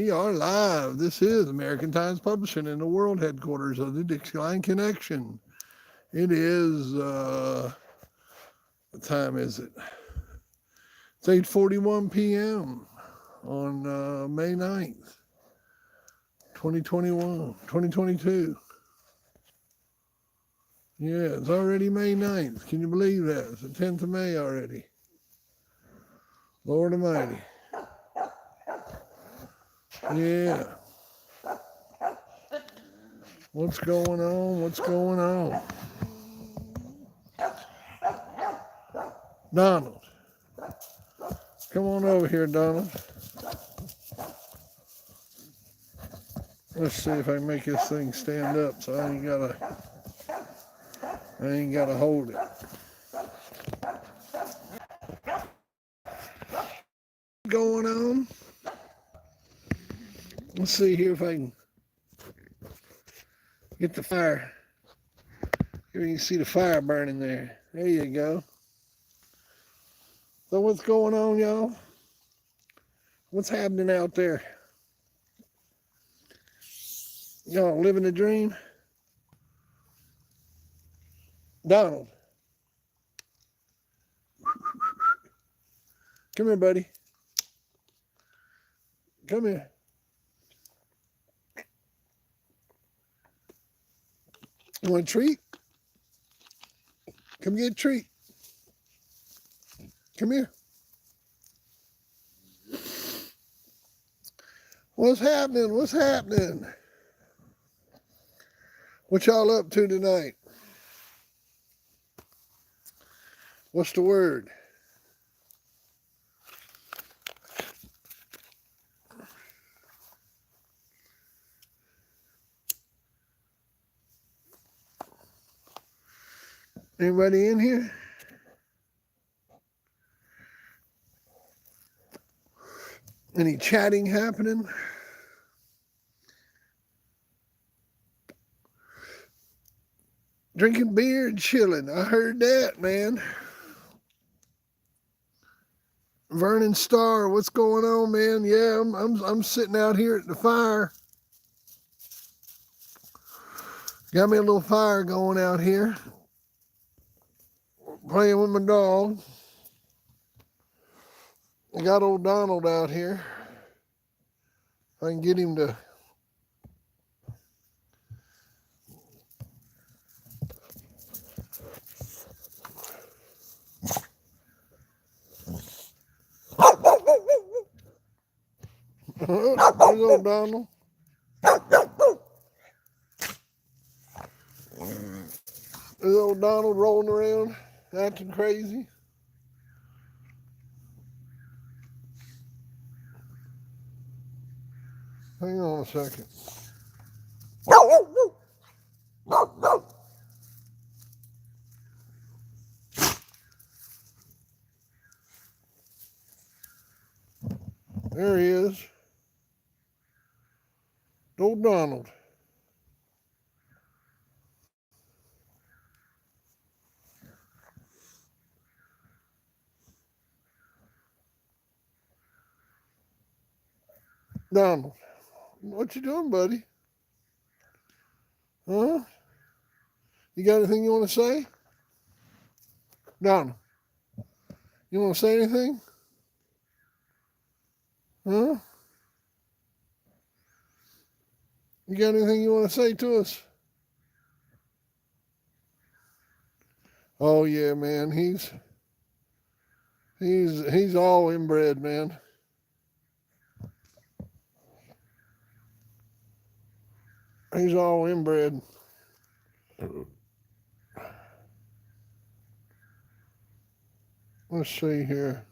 We are live. This is American Times Publishing in the world headquarters of the Dixieline Connection. It is, what time is it? It's 8:41 p.m. on May 9th, 2022. Yeah, it's already May 9th. Can you believe that? It's the 10th of May already. Lord Almighty. Yeah. What's going on? What's going on? Donald. Come on over here, Donald. Let's see if I can make this thing stand up so I ain't gotta hold it. Going on. Let's see here if I can get the fire. Here you can see the fire burning there. There you go. So what's going on, y'all? What's happening out there? Y'all living the dream? Donald. Come here, buddy. Come here. You want a treat? Come get a treat. Come here. What's happening? What's happening? What y'all up to tonight? What's the word? Anybody in here? Any chatting happening? Drinking beer and chilling. I heard that, man. Vernon Starr, what's going on, man? Yeah, I'm sitting out here at the fire. Got me a little fire going out here. Playing with my dog. I got old Donald out here. If I can get him to there's old Donald. There's old Donald rolling around, acting crazy. Hang on a second. There he is. Old Donald. Donald, what you doing, buddy? Huh? You got anything you want to say? Donald, you want to say anything? Huh? You got anything you want to say to us? Oh yeah, man, he's all inbred, man. He's all inbred. Let's see here.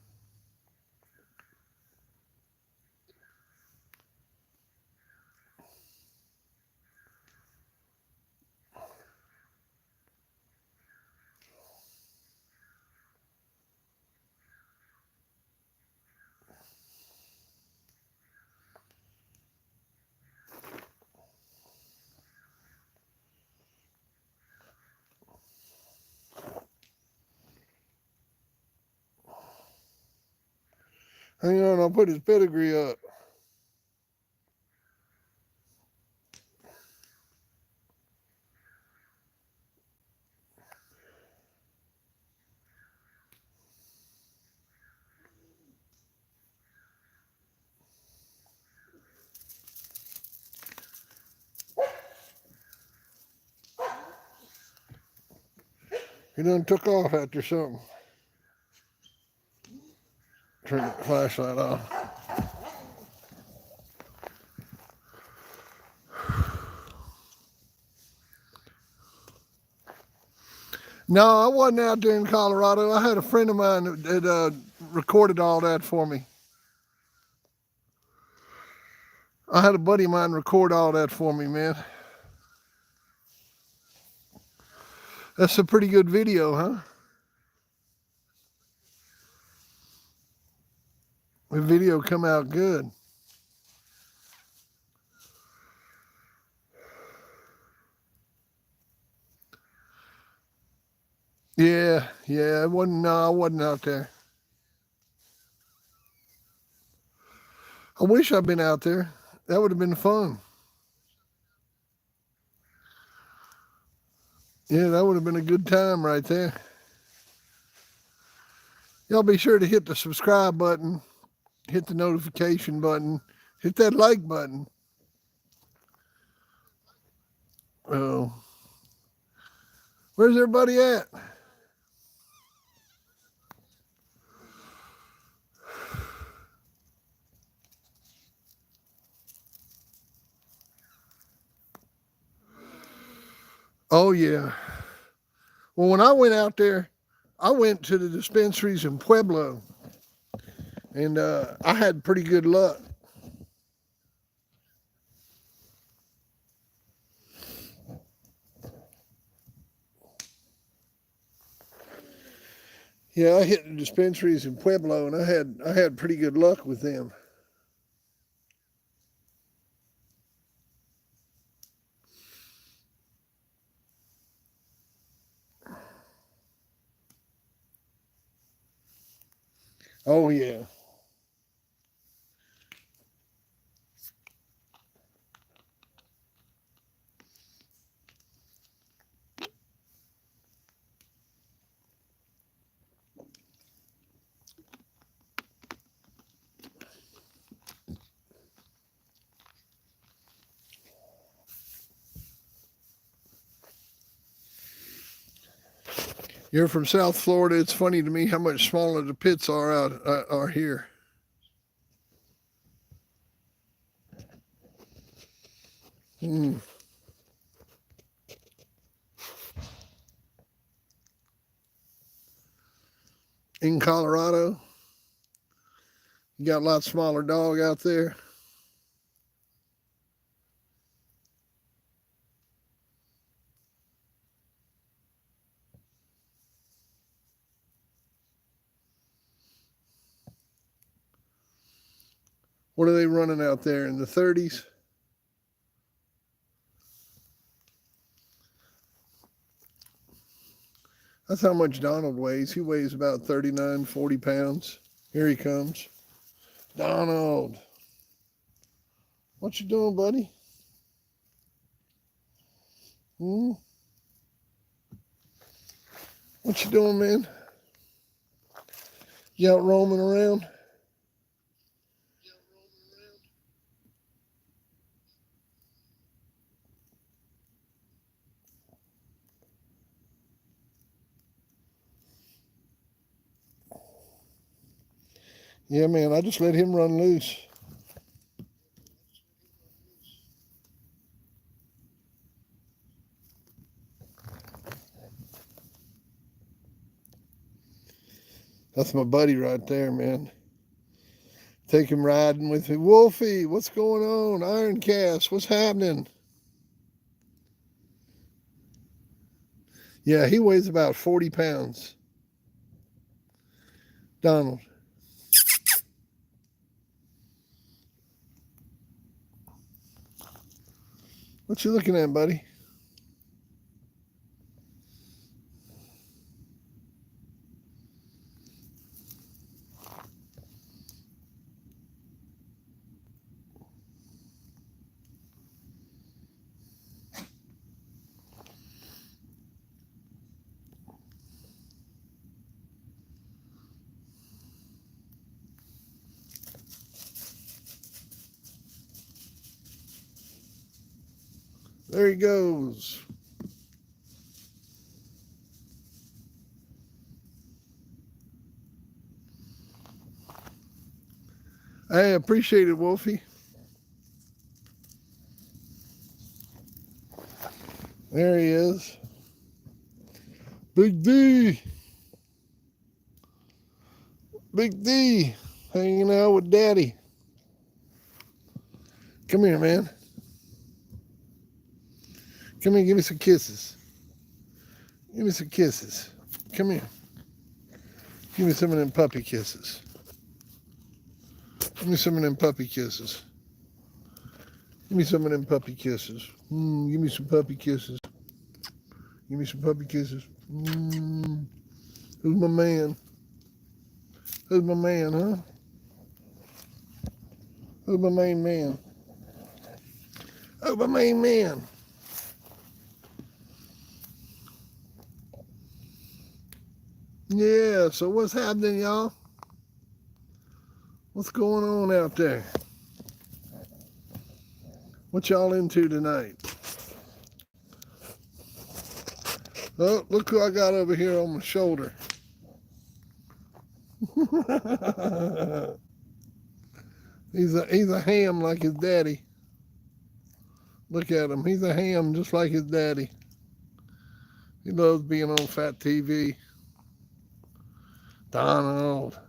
Hang on, I'll put his pedigree up. He done took off after something. Turn the flashlight off. No, I wasn't out there in Colorado. I had a friend of mine that recorded all that for me. I had a buddy of mine record all that for me, man. That's a pretty good video, huh? The video come out good. Yeah, I wasn't out there. I wish I'd been out there. That would have been fun. Yeah, that would have been a good time right there. Y'all be sure to hit the subscribe button, hit the notification button, hit that like button. Oh, where's everybody at? Oh, yeah. Well, when I went out there, I went to the dispensaries in Pueblo, and I had pretty good luck. Yeah, I hit the dispensaries in Pueblo, and I had pretty good luck with them. Oh, yeah. You're from South Florida. It's funny to me how much smaller the pits are here. Hmm. In Colorado, you got a lot smaller dog out there. What are they running out there in the 30s? That's how much Donald weighs. He weighs about 39, 40 pounds. Here he comes. Donald. What you doing, buddy? Hmm? What you doing, man? You out roaming around? Yeah, man, I just let him run loose. That's my buddy right there, man. Take him riding with me. Wolfie, what's going on? Iron Cast, what's happening? Yeah, he weighs about 40 pounds. Donald. What you looking at, buddy? There he goes. I appreciate it, Wolfie. There he is. Big D. Big D. Hanging out with Daddy. Come here, man. Come here, give me some kisses. Give me some kisses. Come here. Give me some of them puppy kisses. Give me some of them puppy kisses. Give me some of them puppy kisses. Give me some puppy kisses. Give me some puppy kisses. Who's my man? Who's my man, huh? Who's my main man? Oh, my main man. Yeah, so what's happening, y'all? What's going on out there? What y'all into tonight? Oh, look who I got over here on my shoulder. He's a ham like his daddy. Look at him. He's a ham just like his daddy. He loves being on Fatv. Donald.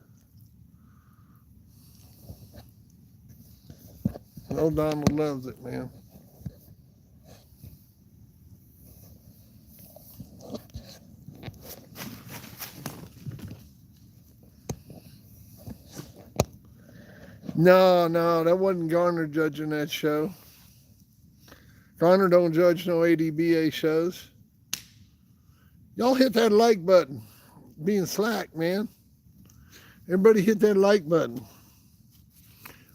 Oh, Donald loves it, man. No, that wasn't Garner judging that show. Garner don't judge no ADBA shows. Y'all hit that like button. Being slack, man. Everybody hit that like button.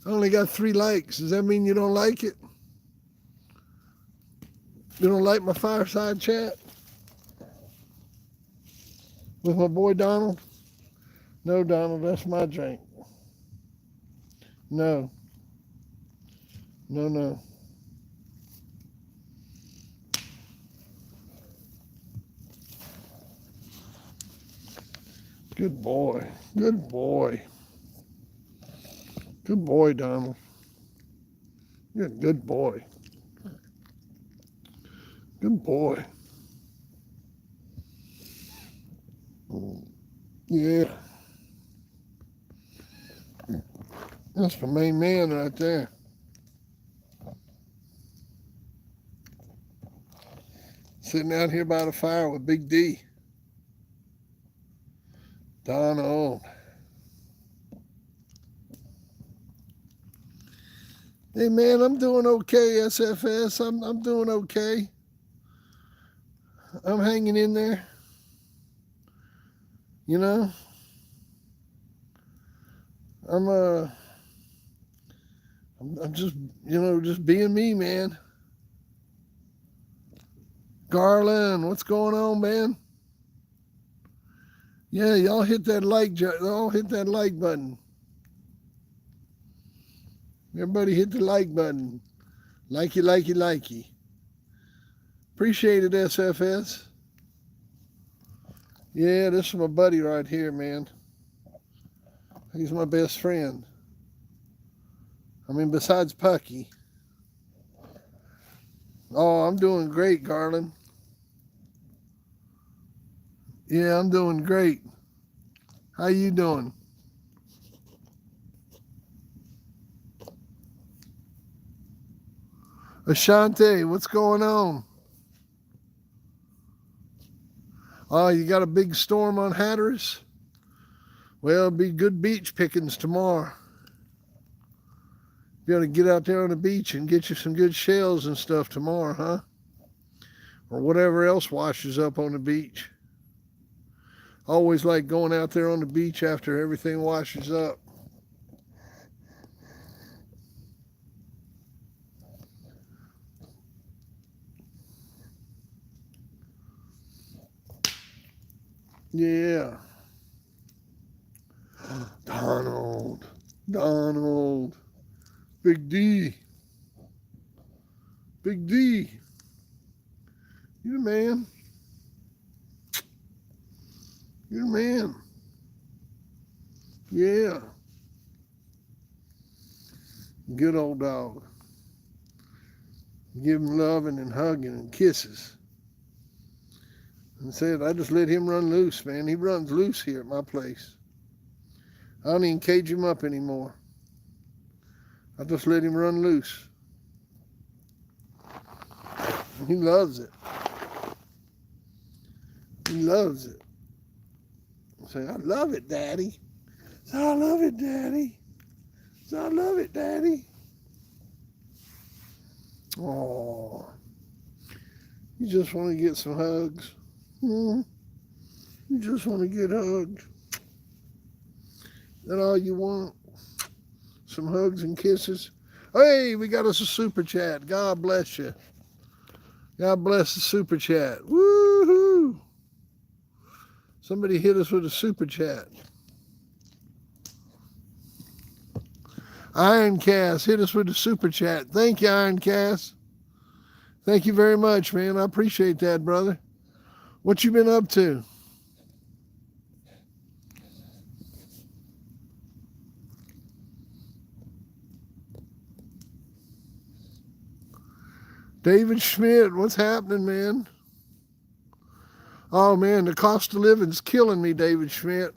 I only got 3 likes. Does that mean you don't like it? You don't like my fireside chat? With my boy Donald? No, Donald, that's my drink. No. No. Good boy. Good boy. Good boy, Donald. You're a good boy. Good boy. Yeah. That's the main man right there. Sitting out here by the fire with Big D. Donald. Hey man, I'm doing okay, SFS. I'm doing okay. I'm hanging in there. You know? I'm just, just being me, man. Garland, what's going on, man? Yeah, y'all hit that like button. Everybody hit the like button. Likey. Appreciate it, SFS. Yeah, this is my buddy right here, man. He's my best friend. I mean, besides Pucky. Oh, I'm doing great, Garland. Yeah, I'm doing great. How you doing? Ashante, what's going on? Oh, you got a big storm on Hatteras? Well, it'll be good beach pickings tomorrow. You got to get out there on the beach and get you some good shells and stuff tomorrow, huh? Or whatever else washes up on the beach. Always like going out there on the beach after everything washes up. Yeah. Donald. Big D. You the man. You're the man. Yeah. Good old dog. Give him loving and hugging and kisses. And said, I just let him run loose, man. He runs loose here at my place. I don't even cage him up anymore. I just let him run loose. He loves it. He loves it. I say, I love it, Daddy. I say, I love it, Daddy. I say, I love it, Daddy. Oh, you just want to get some hugs. You just want to get hugged. That all you want? Some hugs and kisses? Hey, we got us a super chat. God bless you. God bless the super chat. Woohoo! Somebody hit us with a super chat. Ironcast hit us with a super chat. Thank you, Ironcast. Thank you very much, man. I appreciate that, brother. What you been up to? David Schmidt, what's happening, man? Oh, man, the cost of living's killing me, David Schmidt.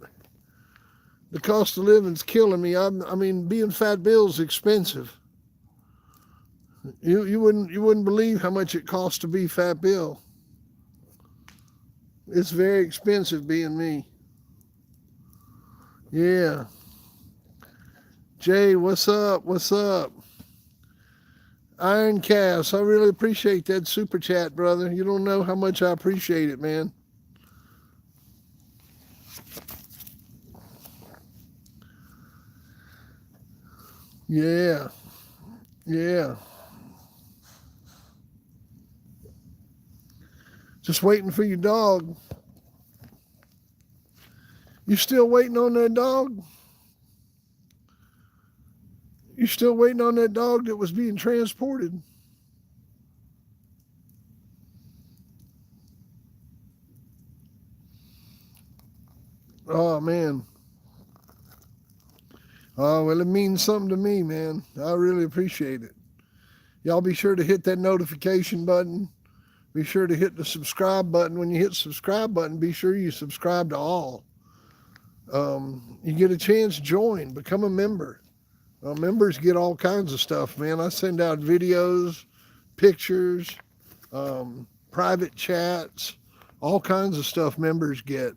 The cost of living's killing me. I mean, being Fat Bill's expensive. You wouldn't believe how much it costs to be Fat Bill. It's very expensive being me. Yeah. Jay, what's up? What's up? Ironcast, I really appreciate that super chat, brother. You don't know how much I appreciate it, man. Yeah. Yeah. Just waiting for your dog. You still waiting on that dog? You still waiting on that dog that was being transported? Oh, man. Oh, well, it means something to me, man. I really appreciate it. Y'all be sure to hit that notification button. Be sure to hit the subscribe button. When you hit subscribe button, be sure you subscribe to all. You get a chance, join, become a member. Members get all kinds of stuff, man. I send out videos, pictures, private chats, all kinds of stuff members get.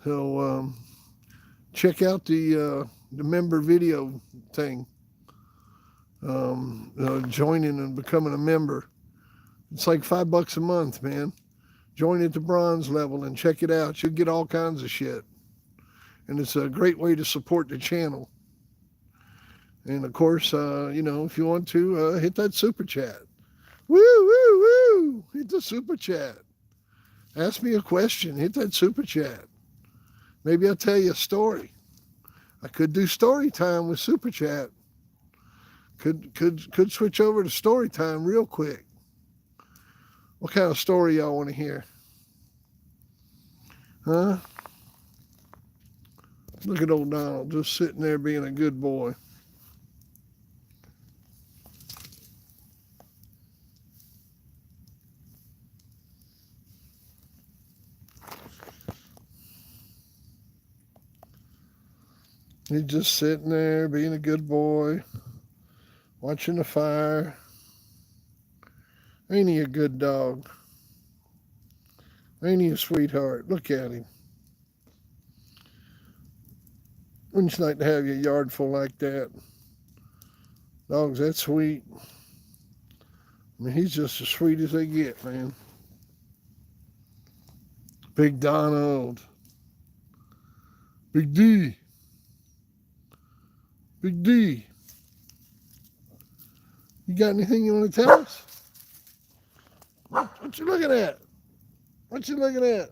So check out the member video thing. Joining and becoming a member. It's like $5 a month, man. Join at the bronze level and check it out. You'll get all kinds of shit. And it's a great way to support the channel. And of course, if you want to, hit that super chat. Woo, woo, woo. Hit the super chat. Ask me a question. Hit that super chat. Maybe I'll tell you a story. I could do story time with super chat. Could switch over to story time real quick. What kind of story y'all want to hear? Huh? Look at old Donald just sitting there being a good boy. He's just sitting there being a good boy, watching the fire. Ain't he a good dog? Ain't he a sweetheart? Look at him. Wouldn't you like to have your yard full like that? Dogs that sweet. I mean, he's just as sweet as they get, man. Big Donald. Big D. Big D. You got anything you want to tell us? What you looking at? What you looking at?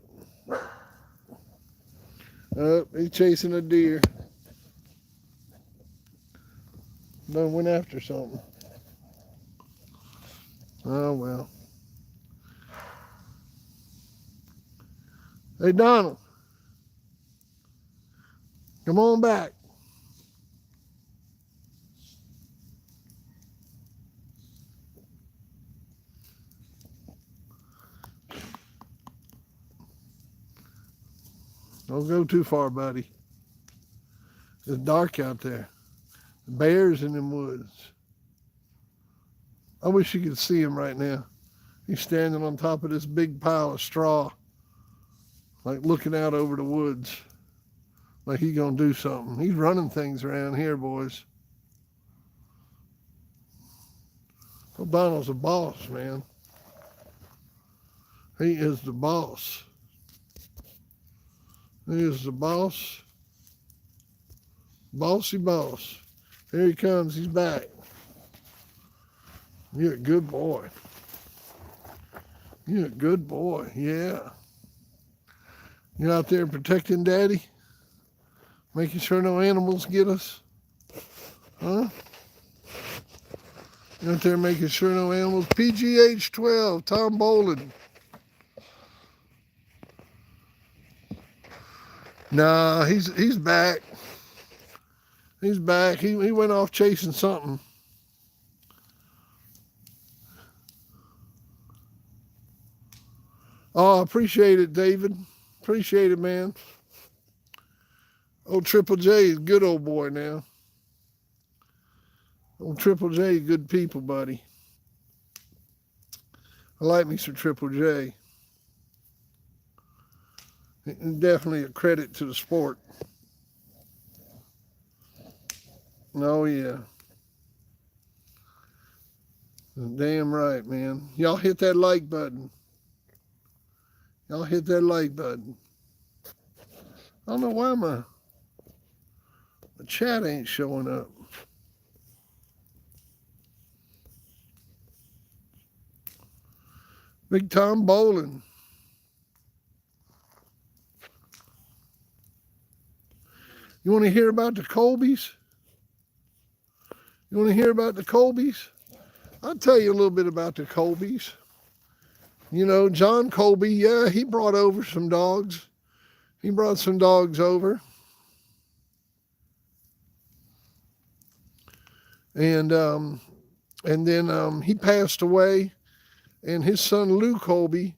Oh, he's chasing a deer. Done went after something. Oh, well. Hey, Donald. Come on back. Don't go too far, buddy. It's dark out there. Bears in them woods. I wish you could see him right now. He's standing on top of this big pile of straw, like looking out over the woods, like he's gonna do something. He's running things around here, boys. O'Donnell's a boss, man. He is the boss. He is the boss. Bossy boss. Here he comes. He's back. You're a good boy. You're a good boy. Yeah. You're out there protecting Daddy? Making sure no animals get us? Huh? You're out there making sure no animals. PGH 12, Tom Boland. Nah, he's back. He's back. He went off chasing something. Oh, I appreciate it, David. Appreciate it, man. Old Triple J is a good old boy now. Old Triple J, good people, buddy. I like me some Triple J. Definitely a credit to the sport. Oh, yeah. Damn right, man. Y'all hit that like button. Y'all hit that like button. I don't know why my chat ain't showing up. Big Tom Boland. You want to hear about the Colbys? You want to hear about the Colbys? I'll tell you a little bit about the Colbys. You know, John Colby, yeah, he brought over some dogs. He brought some dogs over. And then he passed away. And his son, Lou Colby,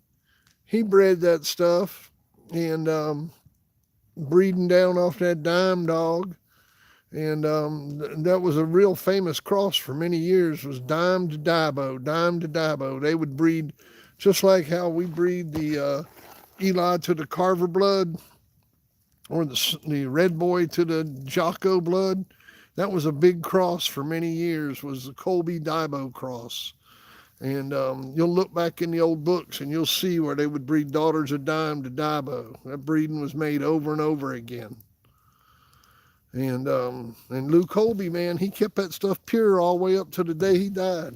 he bred that stuff. And breeding down off that dime dog. And that was a real famous cross for many years, was dime to Dibo, dime to Dibo. They would breed just like how we breed the Eli to the Carver blood, or the Red Boy to the Jocko blood. That was a big cross for many years, was the Colby Dibo cross. And you'll look back in the old books and you'll see where they would breed daughters of dime to Dibo. That breeding was made over and over again. And Lou Colby, man, he kept that stuff pure all the way up to the day he died.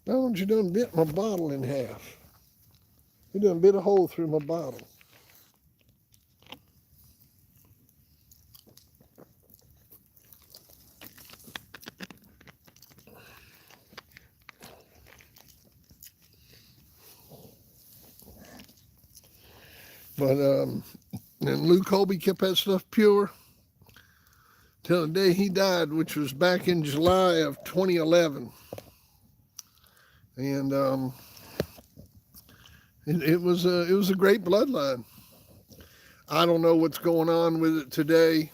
Now you done bit my bottle in half. You done bit a hole through my bottle. But and Lou Colby kept that stuff pure till the day he died, which was back in July of 2011. And it was a great bloodline. I don't know what's going on with it today.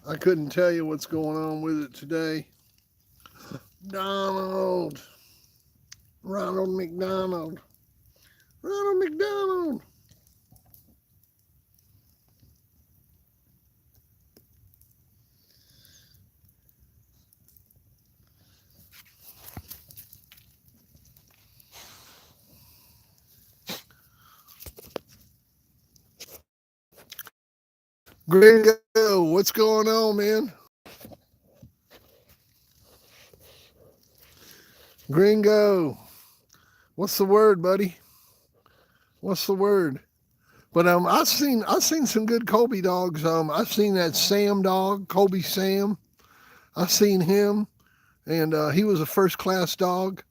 I couldn't tell you what's going on with it today. Ronald McDonald. Ronald McDonald. Gringo, what's going on, man? Gringo, what's the word, buddy? What's the word? But I've seen some good Colby dogs. I've seen that Sam dog, Colby Sam. I've seen him, and he was a first class dog.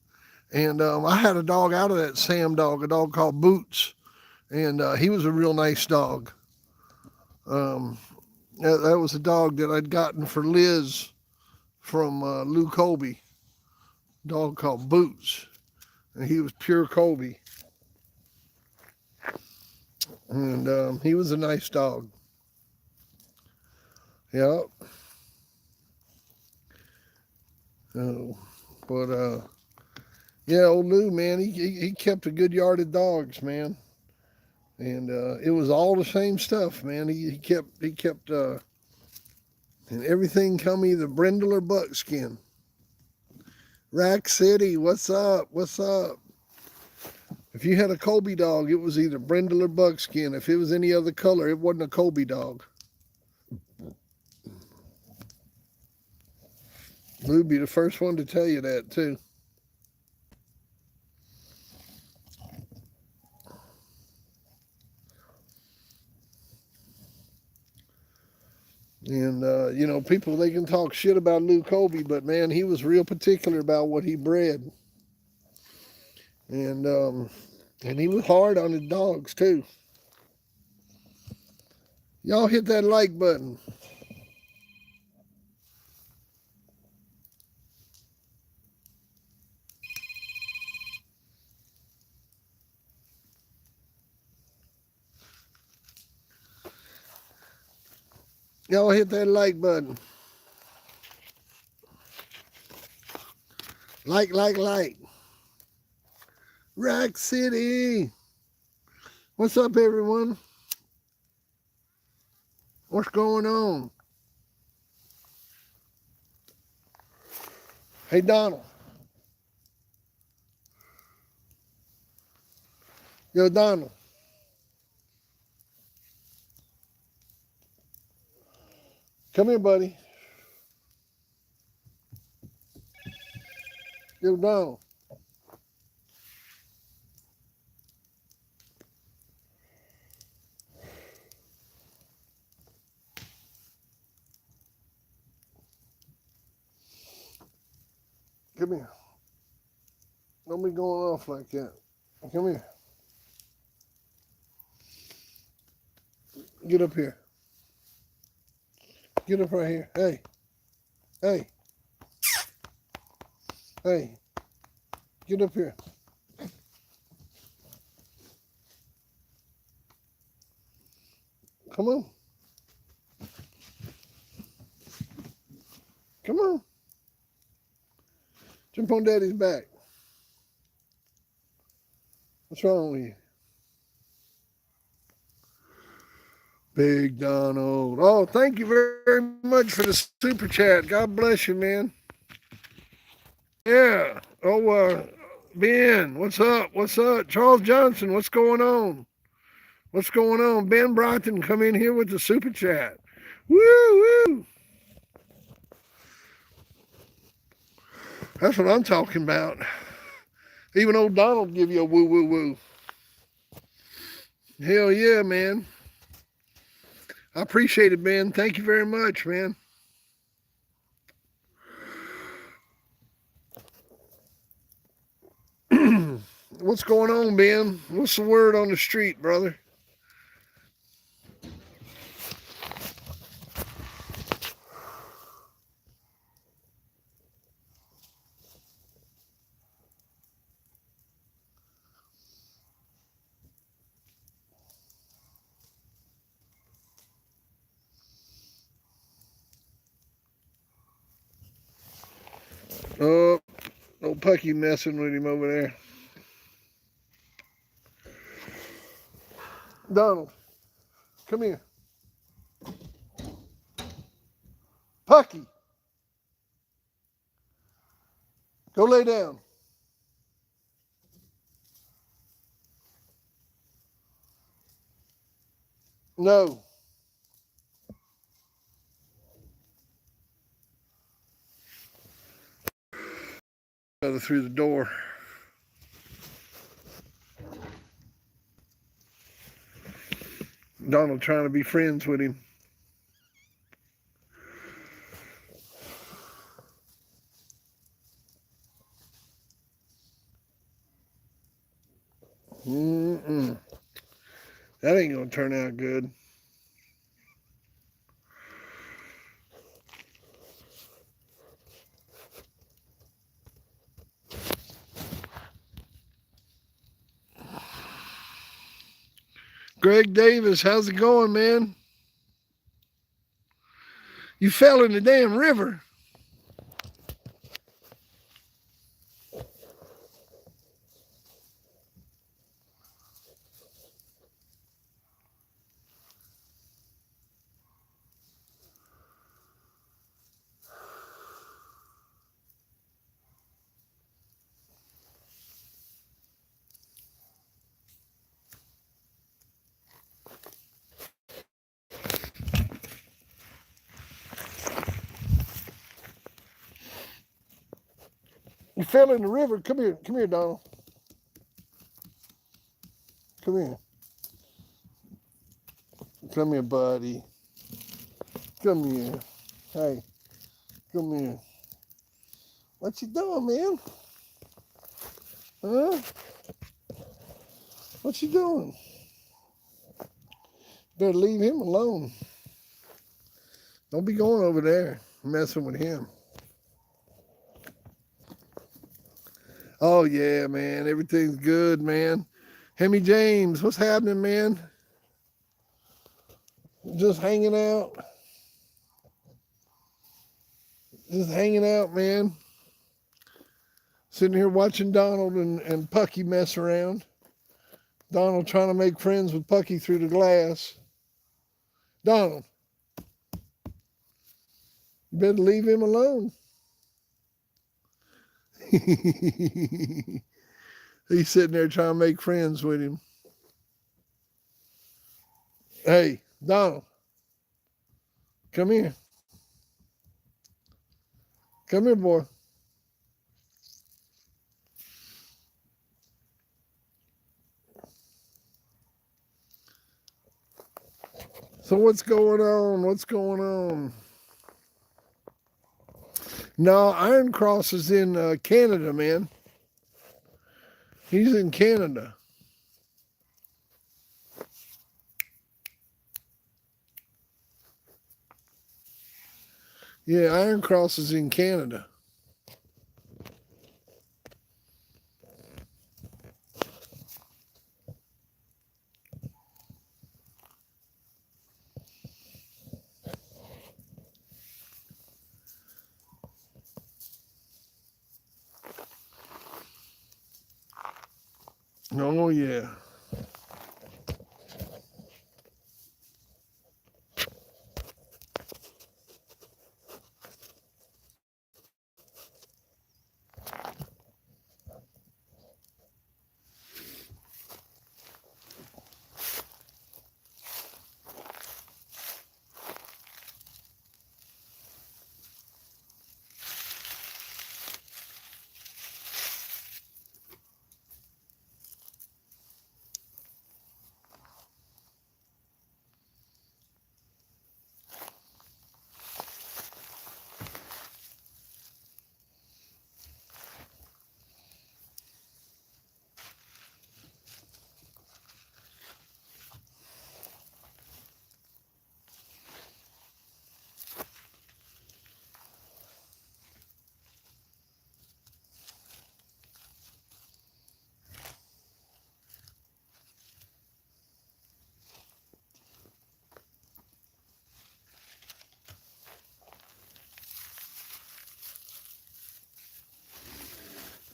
And I had a dog out of that Sam dog, a dog called Boots, and he was a real nice dog. That was a dog that I'd gotten for Liz from Lou Colby, a dog called Boots. And he was pure Colby. And he was a nice dog. Yeah. But yeah, old Lou, man, he kept a good yard of dogs, man. And it was all the same stuff, man. He kept and everything come either brindle or buckskin. Rack City, what's up? What's up? If you had a Colby dog, it was either brindle or buckskin. If it was any other color, it wasn't a Colby dog. Lou'd be the first one to tell you that too. And you know, people, they can talk shit about Lou Colby, but man, he was real particular about what he bred. And he was hard on his dogs too. Y'all hit that like button. Y'all hit that like button. Like. Rack City. What's up, everyone? What's going on? Hey, Donald. Yo, Donald. Come here, buddy. Yo, Donald. Come here. Don't be going off like that. Come here. Get up here. Get up right here. Hey. Hey. Hey. Get up here. Come on. Come on. Jump on Daddy's back. What's wrong with you? Big Donald. Oh, thank you very much for the super chat. God bless you, man. Yeah. Oh, Ben, what's up? What's up? Charles Johnson, what's going on? What's going on? Ben Broughton, come in here with the super chat. Woo, woo. That's what I'm talking about. Even old Donald give you a woo, woo, woo. Hell yeah, man. I appreciate it, Ben. Thank you very much, man. What's going on, Ben? What's the word on the street, brother? Oh, old Pucky messing with him over there. Donald, come here. Pucky, go lay down. No. Through the door. Donald trying to be friends with him. That ain't gonna turn out good. Greg Davis, how's it going, man? You fell in the damn river. You fell in the river. Come here, Donald. Come here. Come here, buddy. Come here. Hey, come here. What you doing, man? Huh? What you doing? Better leave him alone. Don't be going over there messing with him. Oh, yeah, man. Everything's good, man. Hemi James, what's happening, man? Just hanging out. Just hanging out, man. Sitting here watching Donald and Pucky mess around. Donald trying to make friends with Pucky through the glass. Donald, you better leave him alone. He's sitting there trying to make friends with him. Hey, Donald, come here. Come here, boy. So what's going on? What's going on? No, Iron Cross is in Canada, man. He's in Canada. Yeah, Iron Cross is in Canada. Oh, yeah.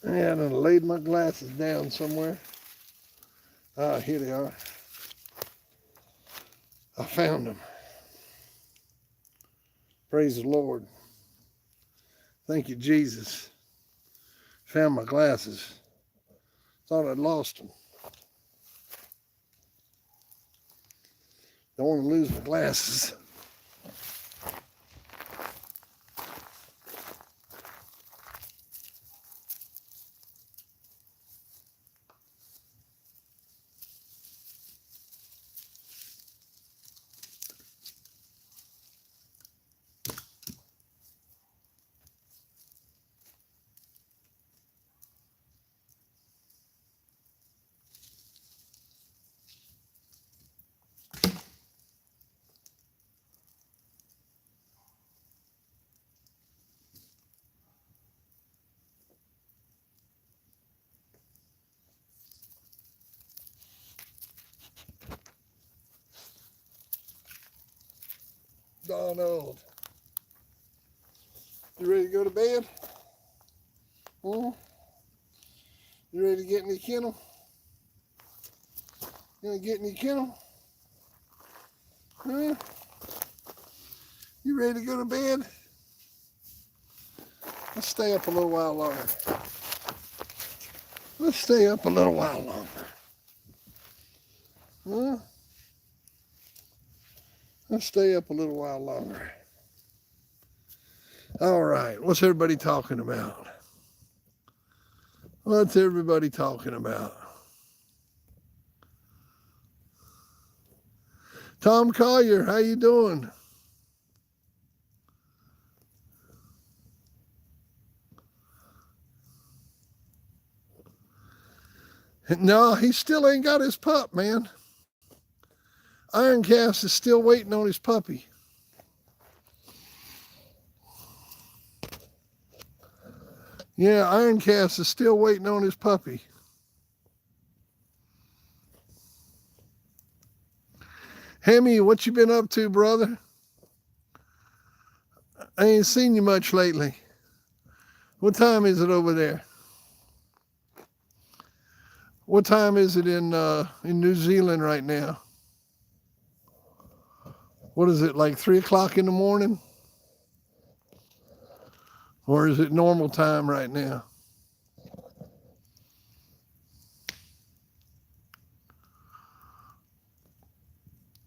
Yeah, I done laid my glasses down somewhere. Ah, here they are. I found them. Praise the Lord. Thank you, Jesus. Found my glasses. Thought I'd lost them. Don't want to lose my glasses. Donald, you ready to go to bed? Hmm? You ready to get in the kennel? You gonna get in the kennel? Huh? You ready to go to bed? Let's stay up a little while longer. Let's stay up a little while longer. Huh? Let's stay up a little while longer. All right, what's everybody talking about? What's everybody talking about? Tom Collier, how you doing? No, he still ain't got his pup, man. Ironcast is still waiting on his puppy. Yeah, Ironcast is still waiting on his puppy. Hemi, what you been up to, brother? I ain't seen you much lately. What time is it over there? What time is it in New Zealand right now? What is it, like 3 o'clock in the morning? Or is it normal time right now?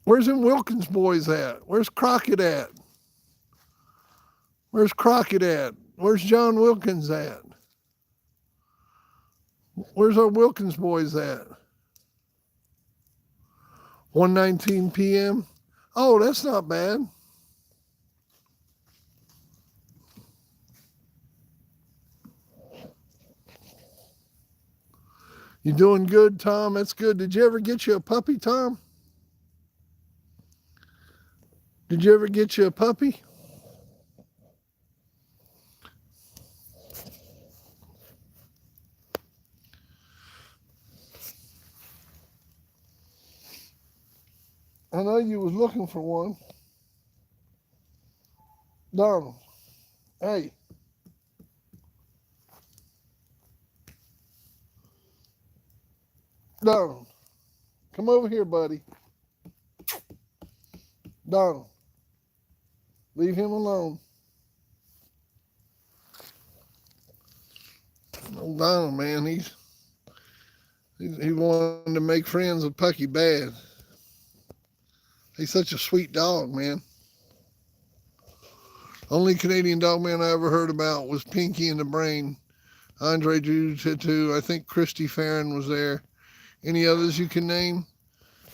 Where's them Wilkins boys at? Where's Crockett at? Where's Crockett at? Where's John Wilkins at? Where's our Wilkins boys at? 1:19 p.m. Oh, that's not bad. You doing good, Tom? That's good. Did you ever get you a puppy, Tom? Did you ever get you a puppy? I know you was looking for one. Donald, hey. Donald, come over here, buddy. Donald, leave him alone. Oh, Donald, man, he wanted to make friends with Pucky bad. He's such a sweet dog, man. Only Canadian dog man I ever heard about was Pinky in the Brain. Andre Jiu-Jitsu. I think Christy Farron was there. Any others you can name?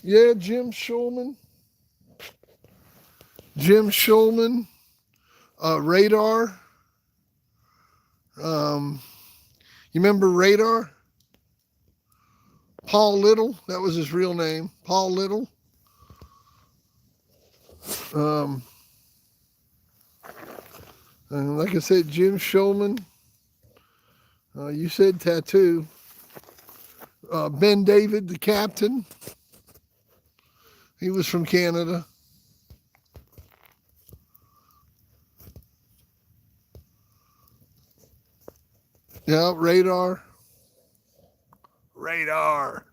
Yeah, Jim Schulman. Jim Schulman. Radar. You remember Radar? Paul Little. That was his real name. Paul Little. And like I said, Jim Schulman. You said Tattoo. Ben David, the captain. He was from Canada. Yeah, Radar. Radar.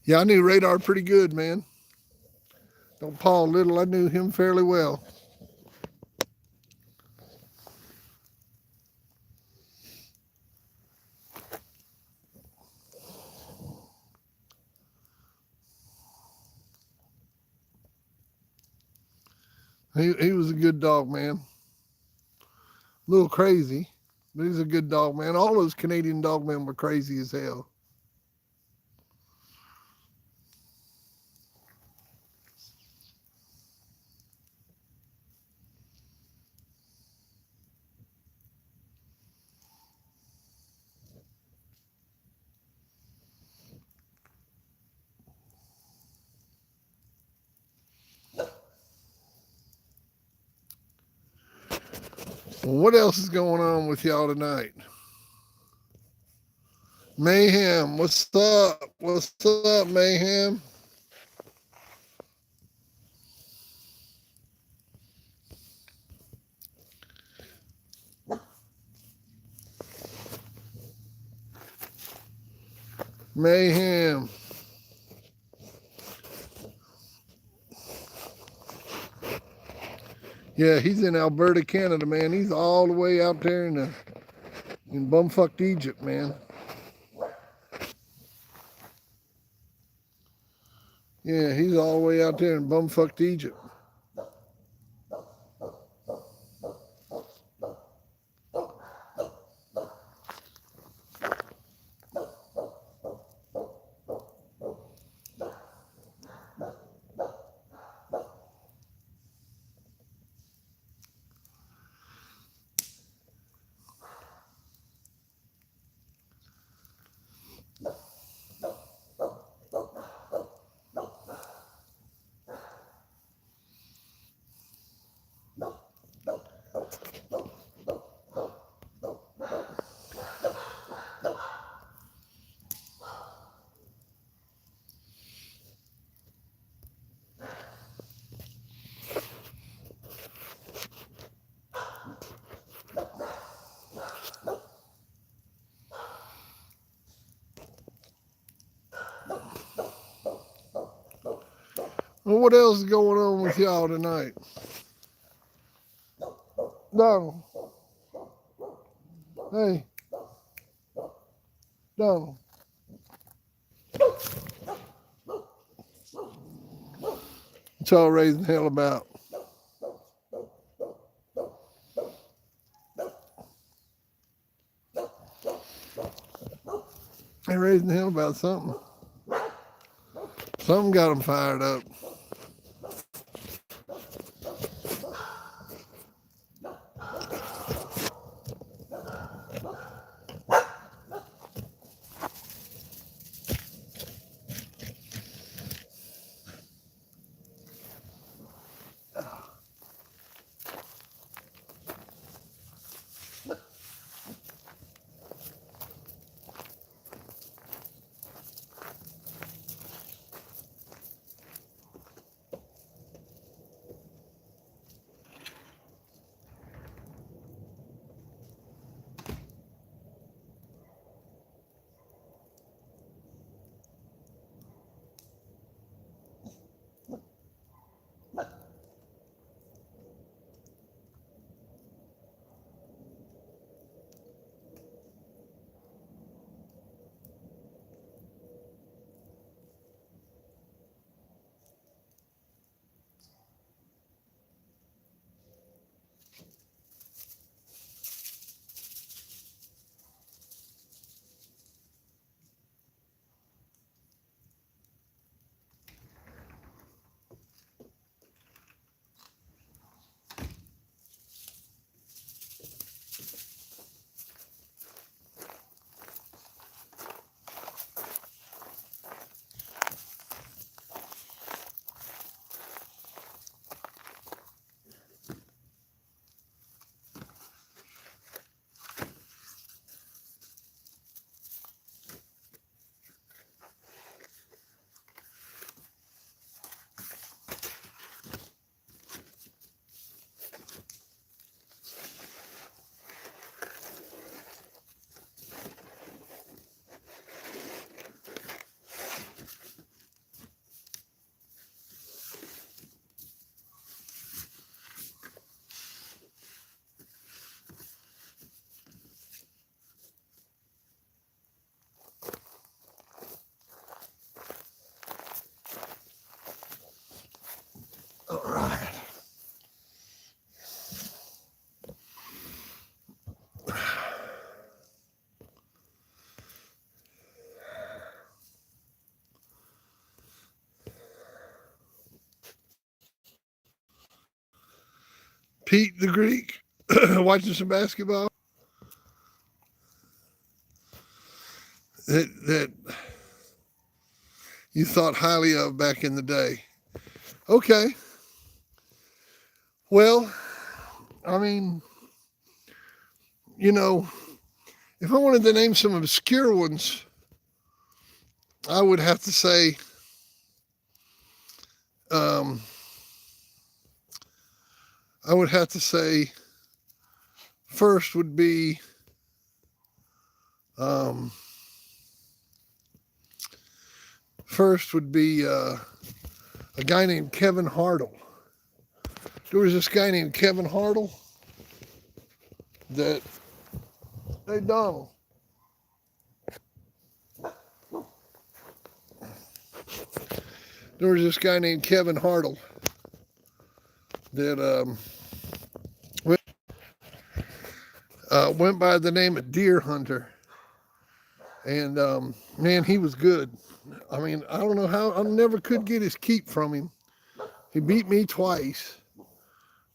Yeah, I knew Radar pretty good, man. Don't Paul Little, I knew him fairly well. He was a good dog, man. A little crazy, but he's a good dog, man. All those Canadian dog men were crazy as hell. What else is going on with y'all tonight? Mayhem, what's up? What's up, Mayhem? Mayhem. Yeah, he's in Alberta, Canada, man. He's all the way out there in bumfucked Egypt, man. Yeah, he's all the way out there in bumfucked Egypt. Well, what else is going on with y'all tonight? Donald. Hey. Donald. What y'all raising hell about? They raising hell about something. Something got them fired up. All right. Pete the Greek, watching some basketball that you thought highly of back in the day. Okay. Well, I mean, you know, if I wanted to name some obscure ones, I would have to say, um, I would have to say, first would be, um, a guy named Kevin Hartle. There was this guy named Kevin Hartle that, hey Donald, there was this guy named Kevin Hartle that went by the name of Deer Hunter. And man, he was good. I mean, I don't know how, I never could get his keep from him. He beat me twice.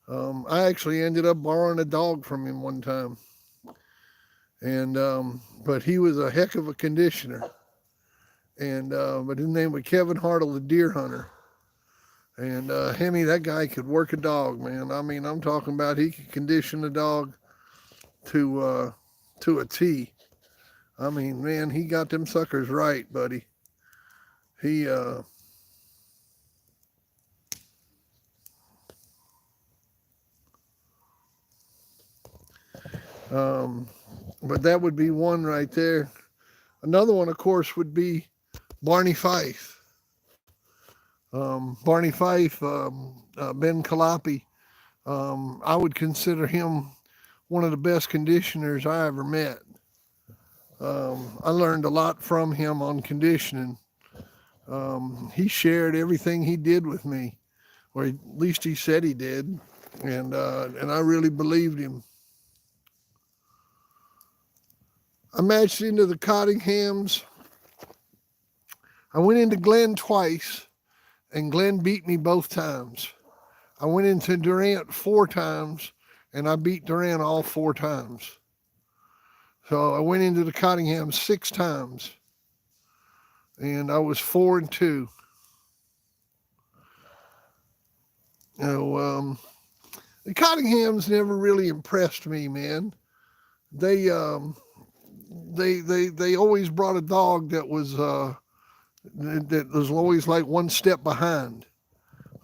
I actually ended up borrowing a dog from him one time. And but he was a heck of a conditioner. And but his name was Kevin Hartle, the Deer Hunter. And Hemi, that guy could work a dog, man. I mean, I'm talking about he could condition a dog to a T. I mean, man, he got them suckers right, buddy. He but that would be one right there. Another one, of course, would be Barney Fife. Barney Fife, Ben Calapi. I would consider him one of the best conditioners I ever met. I learned a lot from him on conditioning. He shared everything he did with me, or at least he said he did, and I really believed him. I matched into the Cottinghams. I went into Glenn twice, and Glenn beat me both times. I went into Durant 4 times, and I beat Durant all 4 times. So I went into the Cottinghams 6 times, and I was 4-2. You know, the Cottinghams never really impressed me, man. They always brought a dog that was always like one step behind.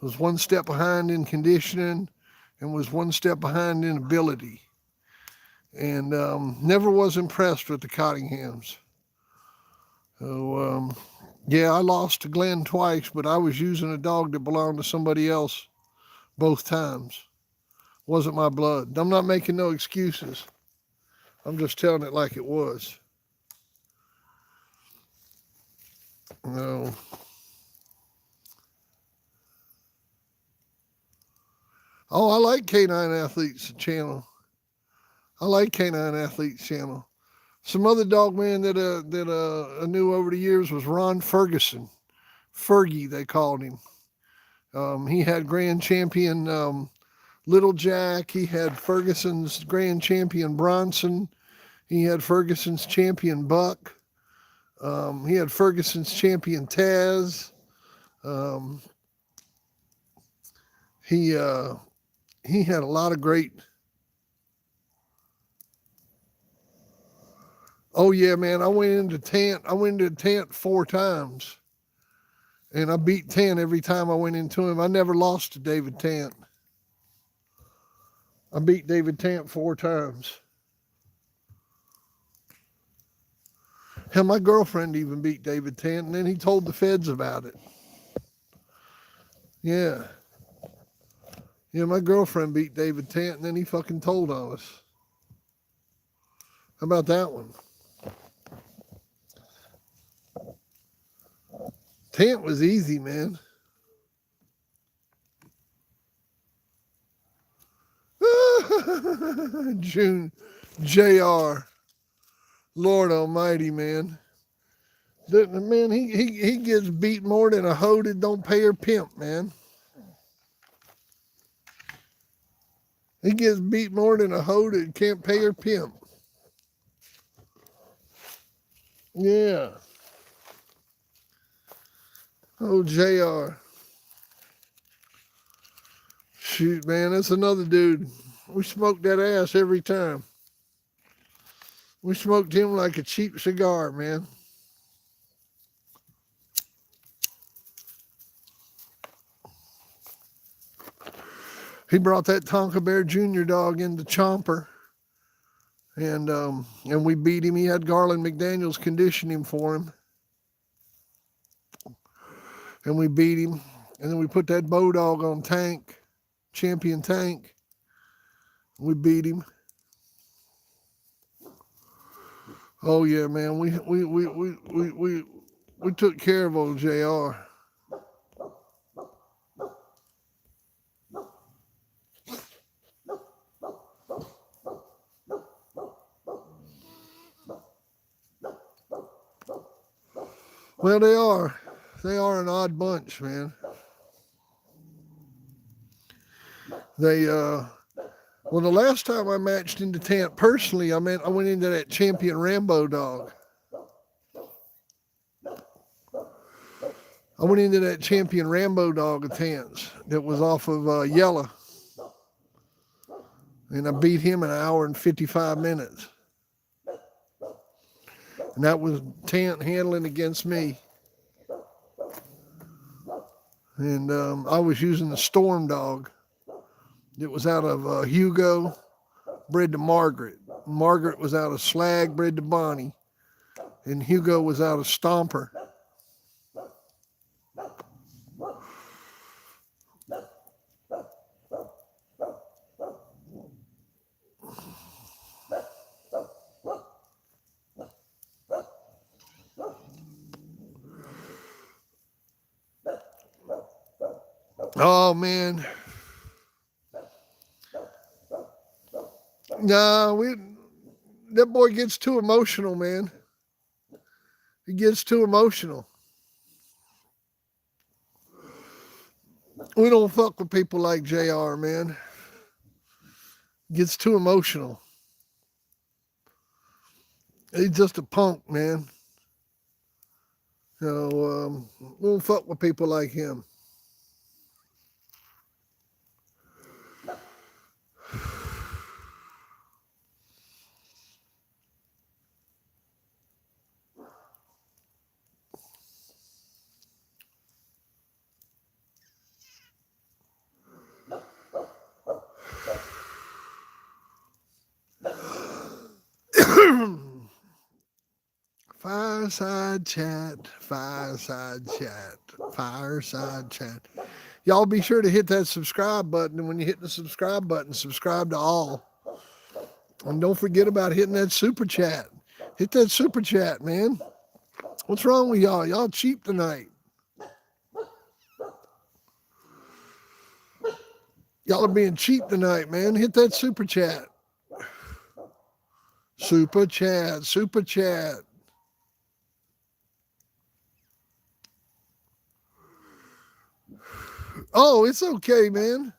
Was one step behind in conditioning, and was one step behind in ability. And never was impressed with the Cottinghams. So yeah, I lost to Glenn twice, but I was using a dog that belonged to somebody else both times. Wasn't my blood. I'm not making no excuses. I'm just telling it like it was. No. Oh, I like Canine Athletes channel. I like Canine Athletes channel. Some other dog man that I knew over the years was Ron Ferguson. Fergie, they called him. He had grand champion Little Jack. He had Ferguson's grand champion Bronson. He had Ferguson's champion Buck. He had Ferguson's champion Taz. He had a lot of great. Oh yeah, man! I went into Tant 4 times, and I beat Tant every time I went into him. I never lost to David Tant. I beat David Tant 4 times. Hell, my girlfriend even beat David Tant, and then he told the feds about it. Yeah. Yeah, my girlfriend beat David Tant, and then he fucking told on us. How about that one? Tant was easy, man. June, JR. Lord Almighty, man. Man, he gets beat more than a hoe that don't pay her pimp, man. He gets beat more than a hoe that can't pay her pimp. Yeah. Oh, JR. Shoot, man, that's another dude. We smoked that ass every time. We smoked him like a cheap cigar, man. He brought that Tonka Bear Jr. dog into Chomper, and we beat him. He had Garland McDaniels condition him for him, and we beat him. And then we put that Bow Dog on Tank, Champion Tank. We beat him. Oh yeah, man. We took care of old JR. Well, they are. They are an odd bunch, man. Well, the last time I matched into Tant personally, I went into that Champion Rambo dog. I went into that Champion Rambo dog of Tant's that was off of Yella. And I beat him in an hour and 55 minutes. And that was Tant handling against me. And I was using the Storm dog. It was out of Hugo, bred to Margaret. Margaret was out of Slag, bred to Bonnie. And Hugo was out of Stomper. Oh, man. Nah, that boy gets too emotional, man. He gets too emotional. We don't fuck with people like JR, man. Gets too emotional. He's just a punk, man. So, we don't fuck with people like him. Fireside chat, fireside chat, fireside chat. Y'all be sure to hit that subscribe button. And when you hit the subscribe button, subscribe to all. And don't forget about hitting that super chat. Hit that super chat, man. What's wrong with y'all? Y'all cheap tonight. Y'all are being cheap tonight, man. Hit that super chat. Super chat, super chat. Oh, it's okay, man.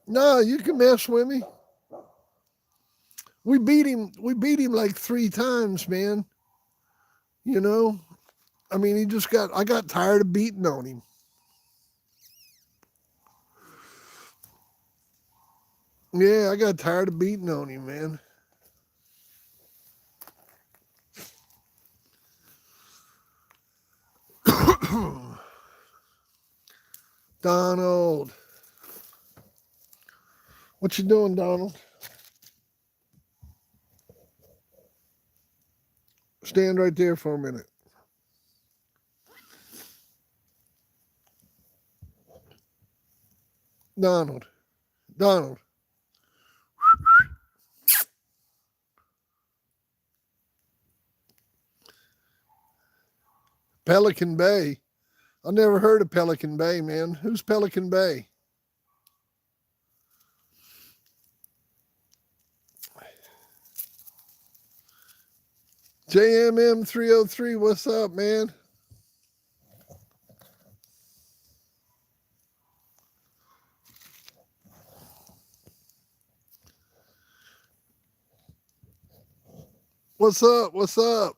No, you can mess with me. We beat him like 3 times, man. You know? I mean, I got tired of beating on him. Yeah, I got tired of beating on him, man. Donald. What you doing, Donald? Stand right there for a minute. Donald. Donald. Pelican Bay. I never heard of Pelican Bay, man. Who's Pelican Bay? JMM 303, what's up, man? What's up? What's up?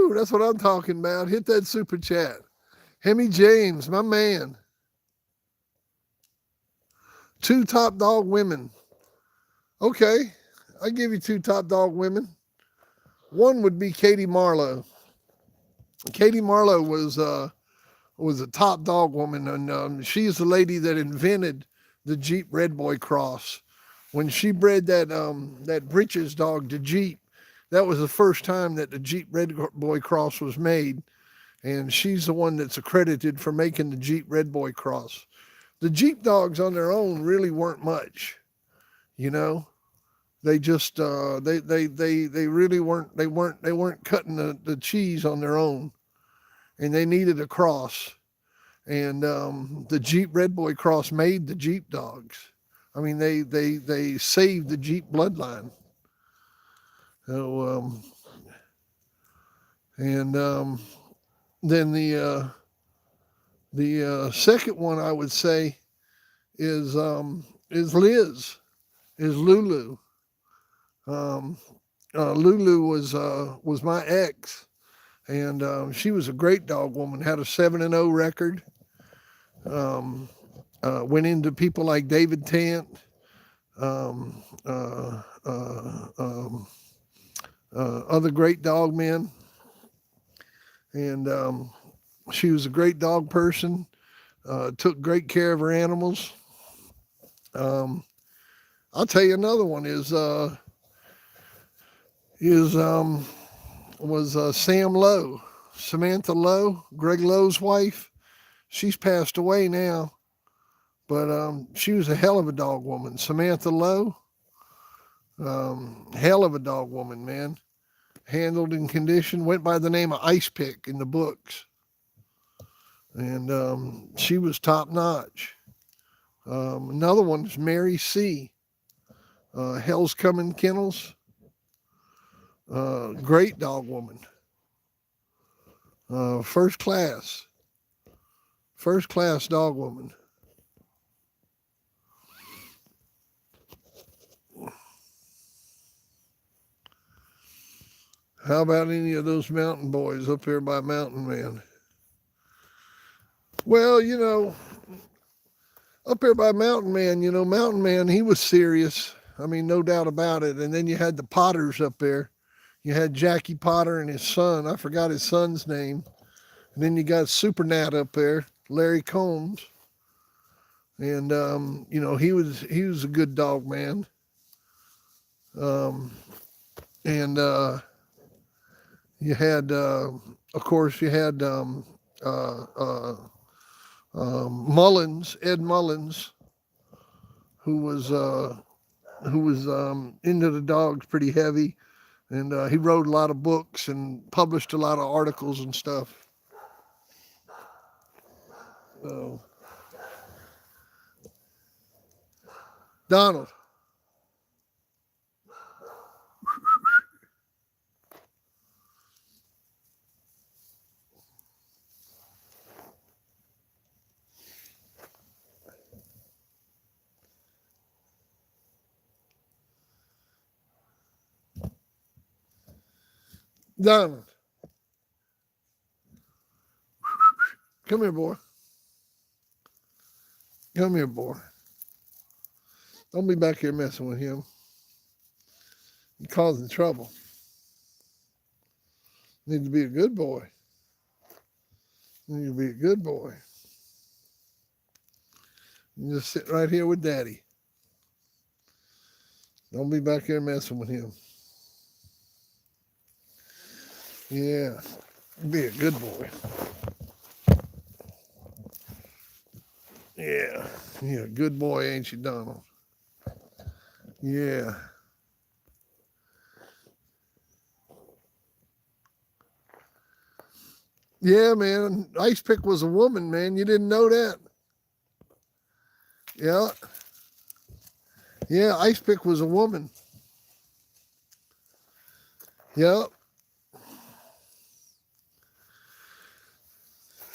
Woo, that's what I'm talking about. Hit that super chat. Hemi James, my man. 2 top dog women. Okay, I give you 2 top dog women. One would be Katie Marlow. Katie Marlow was a top dog woman, and she's the lady that invented the Jeep Red Boy Cross. When she bred that Britches dog to Jeep, that was the first time that the Jeep Red Boy Cross was made, and she's the one that's accredited for making the Jeep Red Boy Cross. The Jeep dogs on their own really weren't much, you know. They just they really weren't cutting the cheese on their own, and they needed a cross. And the Jeep Red Boy Cross made the Jeep dogs. I mean, they saved the Jeep bloodline. So then the second one I would say is Liz, is Lulu. Lulu was my ex, and she was a great dog woman. Had a 7-0 record. Went into people like David Tant, other great dog men, and she was a great dog person. Took great care of her animals. I'll tell you another one was Sam Lowe, Samantha Lowe, Greg Lowe's wife. She's passed away now, but she was a hell of a dog woman. Samantha Lowe, hell of a dog woman, man. Handled and conditioned, went by the name of Ice Pick in the books. And she was top notch. Another one is Mary C. Hell's Coming Kennels. Great dog woman. First class dog woman. How about any of those mountain boys up here by Mountain Man? Well, up here by Mountain Man, Mountain Man, he was serious. I mean, no doubt about it. And then you had the Potters up there. You had Jackie Potter and his son. I forgot his son's name. And then you got Super Nat up there, Larry Combs. And, he was a good dog, man. You had, of course, Mullins, Ed Mullins, who was into the dogs pretty heavy, and he wrote a lot of books and published a lot of articles and stuff. So, Donald. Donald. Come here, boy. Come here, boy. Don't be back here messing with him. You're causing trouble. Need to be a good boy. Need to be a good boy. You just sit right here with Daddy. Don't be back here messing with him. Yeah, be a good boy. Yeah, you're a good boy, ain't you, Donald? Yeah. Yeah, man. Ice Pick was a woman, man. You didn't know that? Yeah. Yeah, Ice Pick was a woman. Yep.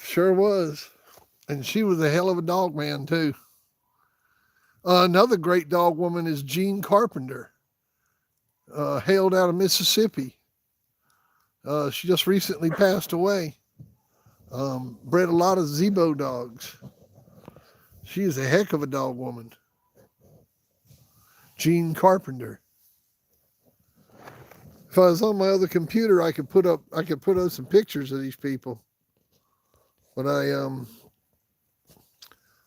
Sure was. And she was a hell of a dog man, too. Another great dog woman is Jean Carpenter, hailed out of Mississippi. She just recently passed away. Bred a lot of Zebo dogs. She is a heck of a dog woman. Jean Carpenter. If I was on my other computer, I could put up some pictures of these people. But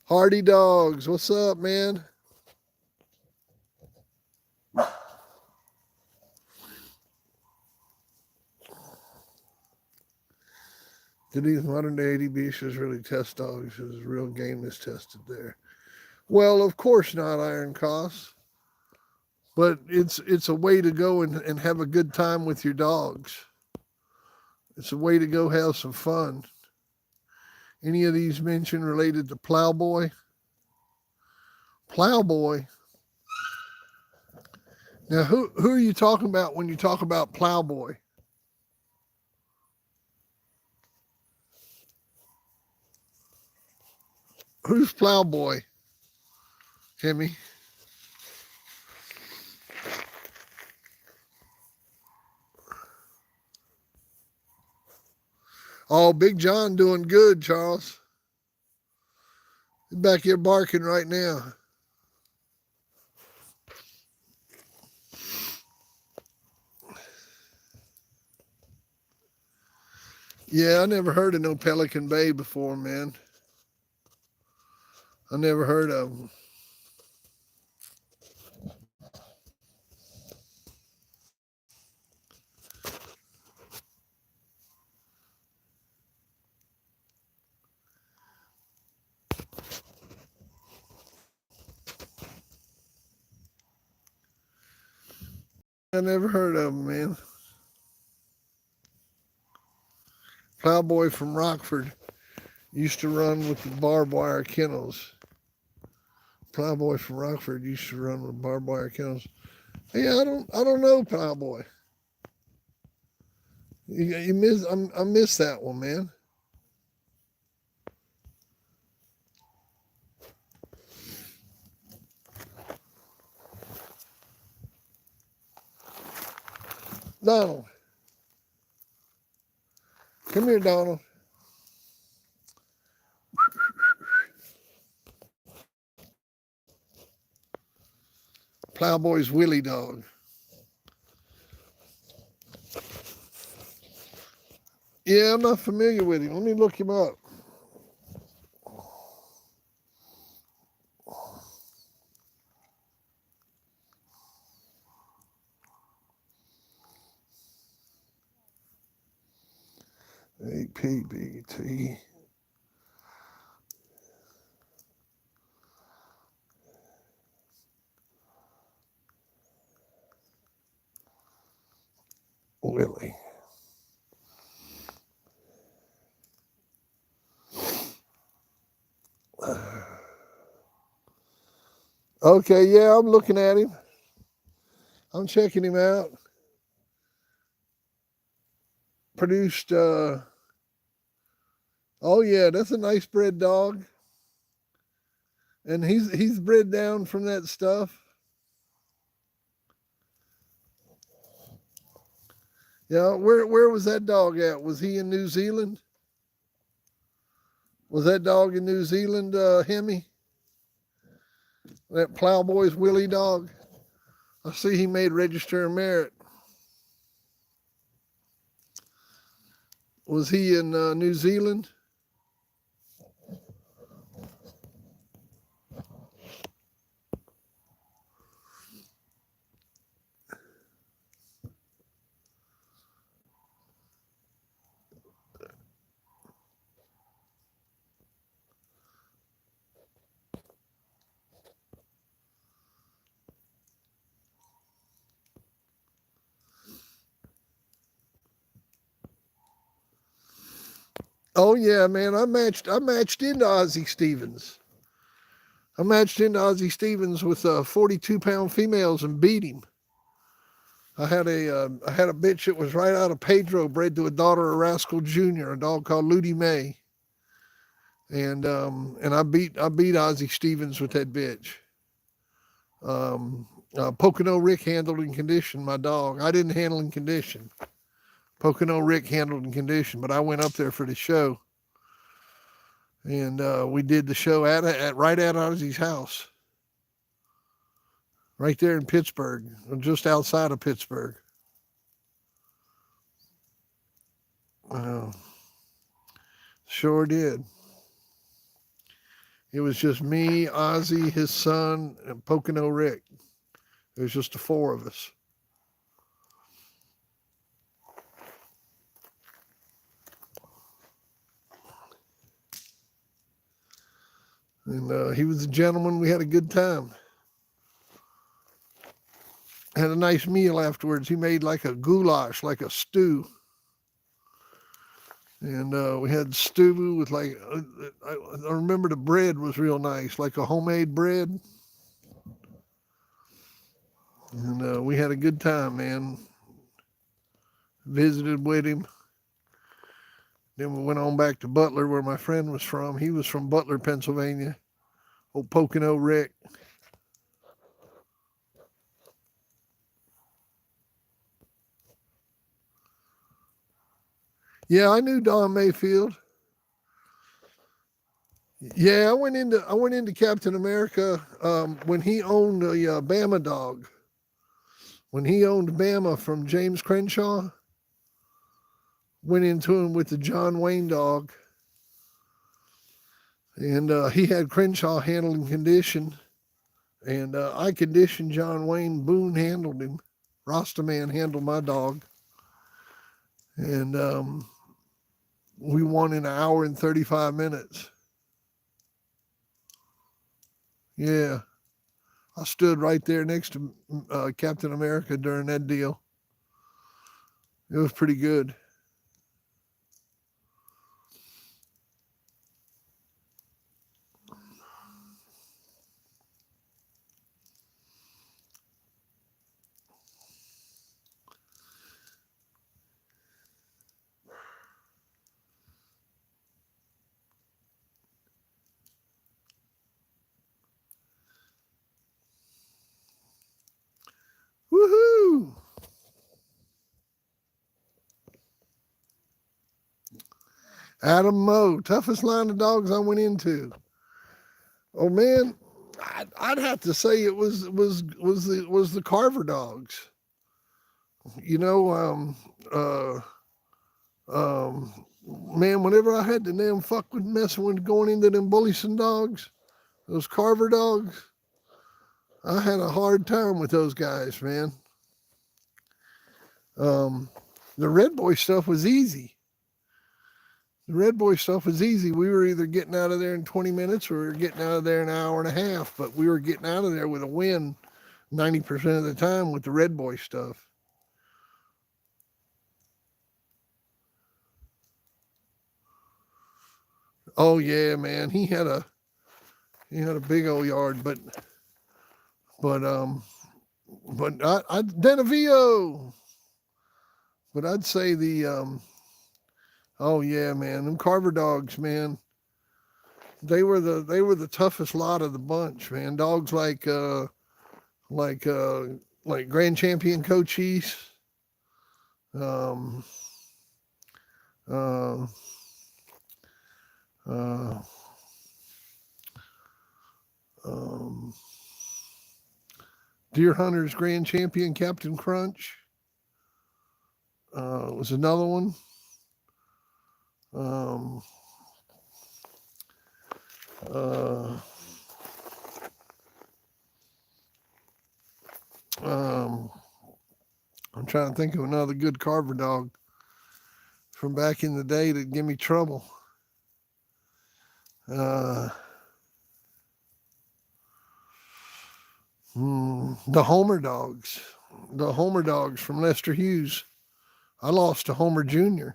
Hardy Dogs, what's up, man? Do these modern day ADBs really test dogs? Is real game is tested there? Well, of course not, Iron Cost. But it's a way to go and have a good time with your dogs. It's a way to go have some fun. Any of these mentioned related to Plowboy? Plowboy. Now, who are you talking about when you talk about Plowboy? Who's Plowboy, Timmy? Oh, Big John doing good, Charles. He's back here barking right now. Yeah, I never heard of no Pelican Bay before, man. I never heard of them. I never heard of them, man. Plowboy from Rockford used to run with the barbed wire kennels. Plowboy from Rockford used to run with barbed wire kennels. Yeah, I don't know Plowboy. You miss I missed that one, man. Donald. Come here, Donald. Plowboy's Willie dog. Yeah, I'm not familiar with him. Let me look him up. APBT. Willie. Okay, yeah, I'm looking at him. I'm checking him out. Produced, oh yeah, that's a nice bred dog. And he's bred down from that stuff. Yeah, where was that dog at? Was he in New Zealand? Was that dog in New Zealand, Hemi? That Plowboy's Willie dog? I see he made Register of Merit. Was he in New Zealand? Oh yeah, man. I matched into Ozzie Stevens. I matched into Ozzie Stevens with 42-pound females and beat him. I had a bitch that was right out of Pedro, bred to a daughter of Rascal Jr., a dog called Ludi May. And I beat Ozzie Stevens with that bitch. Pocono Rick handled and conditioned my dog. I didn't handle and condition. Pocono Rick handled and conditioned, but I went up there for the show. And we did the show right at Ozzy's house. Right there in Pittsburgh, just outside of Pittsburgh. Sure did. It was just me, Ozzy, his son, and Pocono Rick. It was just the four of us. And he was a gentleman. We had a good time. Had a nice meal afterwards. He made like a goulash, like a stew. And we had stew with I remember the bread was real nice, like a homemade bread. And we had a good time, man. Visited with him. Then we went on back to Butler, where my friend was from. He was from Butler, Pennsylvania. Old Pocono Rick. Yeah, I knew Don Mayfield. Yeah, I went into Captain America when he owned a Bama dog. When he owned Bama from James Crenshaw, went into him with the John Wayne dog. And he had Crenshaw handled and conditioned. And I conditioned John Wayne. Boone handled him. Rastaman handled my dog. And we won in an hour and 35 minutes. Yeah. I stood right there next to Captain America during that deal. It was pretty good. Woohoo! Adam Moe, toughest line of dogs I went into. Oh man, I'd have to say it was the Carver dogs. You know, man, whenever I had to damn fuck with messing with going into them Bullison dogs, those Carver dogs, I had a hard time with those guys, man. The Red Boy stuff was easy. The Red Boy stuff was easy. We were either getting out of there in 20 minutes or we were getting out of there in an hour and a half, but we were getting out of there with a win 90% of the time with the Red Boy stuff. Oh yeah, man. He had a big old yard, but Denevio. But I'd say oh yeah, man, them Carver dogs, man. They were the toughest lot of the bunch, man. Dogs like Grand Champion Cochise. Deer Hunters Grand Champion Captain Crunch was another one. I'm trying to think of another good Carver dog from back in the day that give me trouble. The Homer dogs from Lester Hughes. I lost to Homer Jr.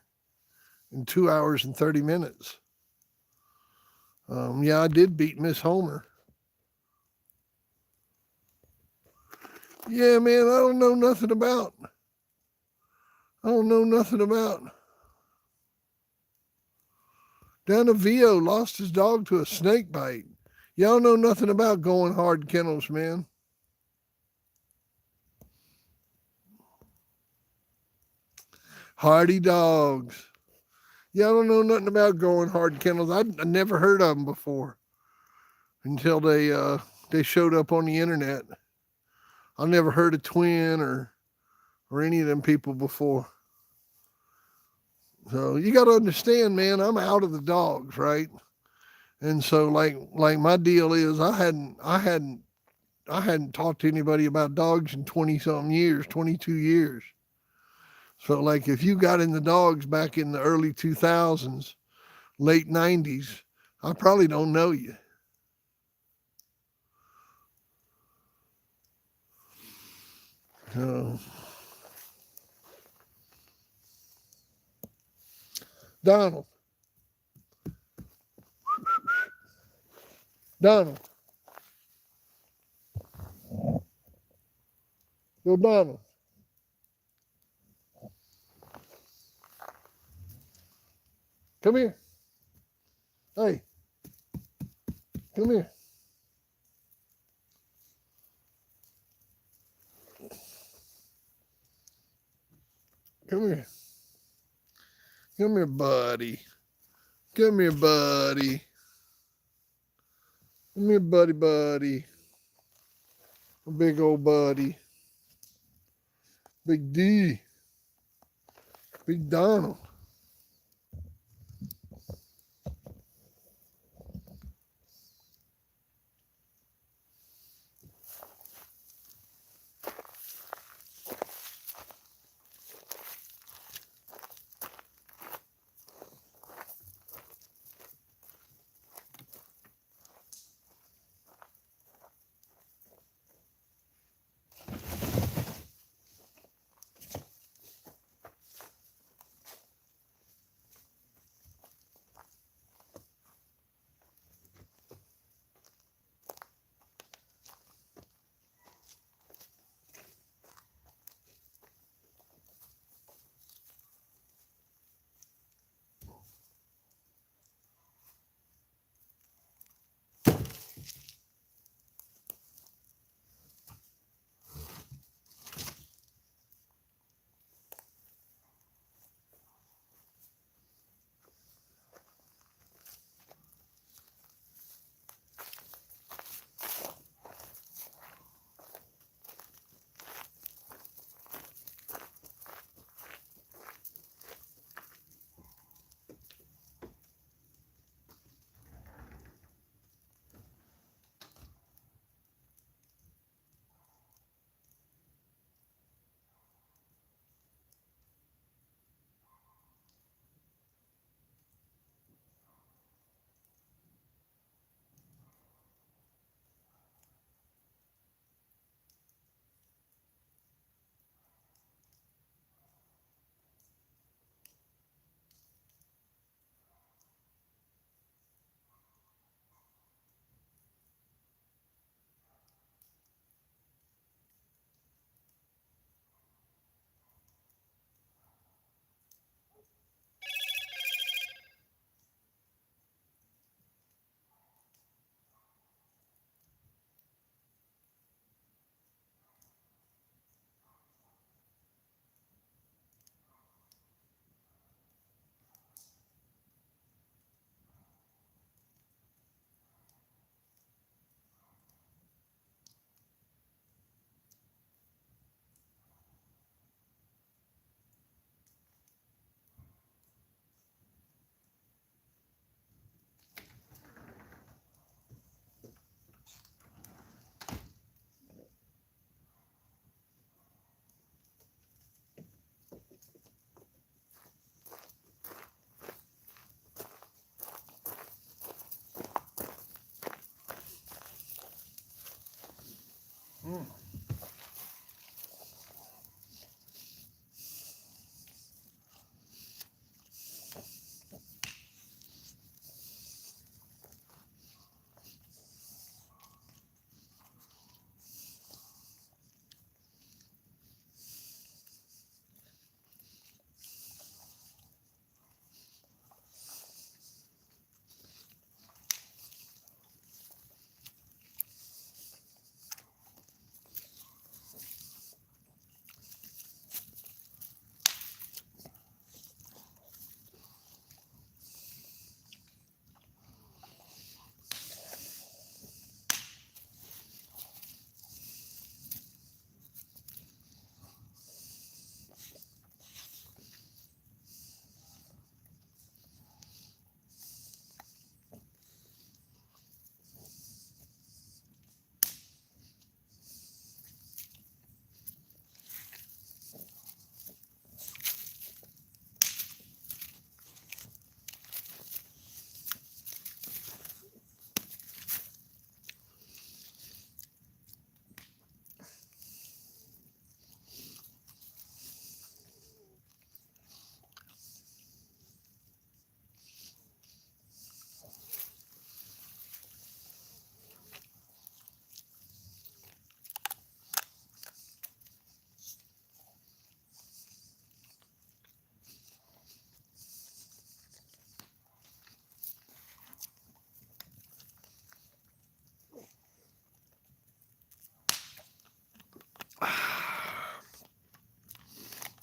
in 2 hours and 30 minutes. Yeah, I did beat Miss Homer. Yeah, man, I don't know nothing about. Down to Vio lost his dog to a snake bite. Y'all know nothing about going hard kennels, man. Hardy dogs. Yeah, I don't know nothing about growing hard kennels. I never heard of them before until they showed up on the internet. I never heard of Twin or any of them people before. So you got to understand, man, I'm out of the dogs, right? And so like my deal is I hadn't talked to anybody about dogs in 20 something years, 22 years. So like if you got in the dogs back in the early 2000s, late 90s, I probably don't know you. So, Donald, Donald, yo, Donald, come here. Hey, come here. Come here. Come here, buddy. Come here, buddy. Come here, buddy. A big old buddy. Big D. Big Donald.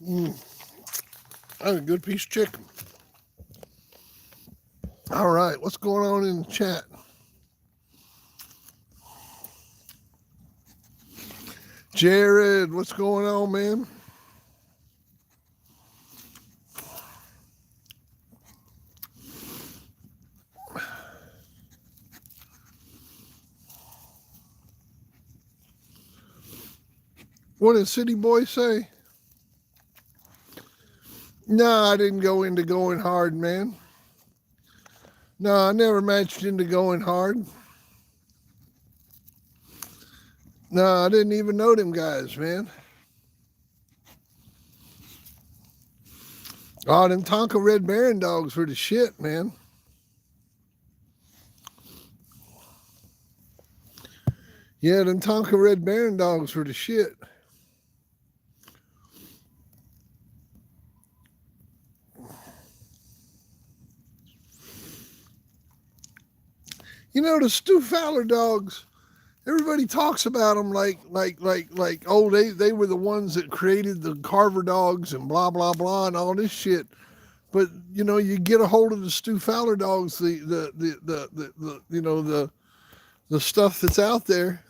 That's a good piece of chicken. All right, what's going on in the chat? Jared, what's going on, man? What did City Boy say? No, I didn't go into going hard, man. No, I never matched into going hard. No, I didn't even know them guys, man. Oh, them Tonka Red Baron dogs were the shit, man. Yeah, them Tonka Red Baron dogs were the shit. You know, the Stu Fowler dogs, everybody talks about them like oh, they were the ones that created the Carver dogs and blah blah blah and all this shit. But you know, you get a hold of the Stu Fowler dogs, the you know, the stuff that's out there,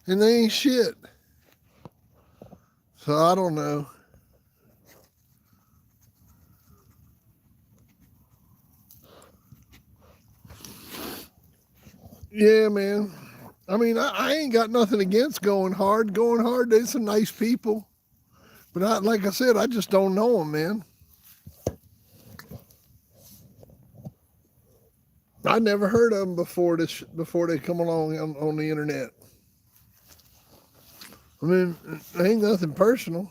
and they ain't shit. So I don't know. Yeah, man. I mean, I ain't got nothing against going hard. Going hard, there's some nice people. But like I said, I just don't know them, man. I never heard of them before they come along on the internet. I mean, it ain't nothing personal.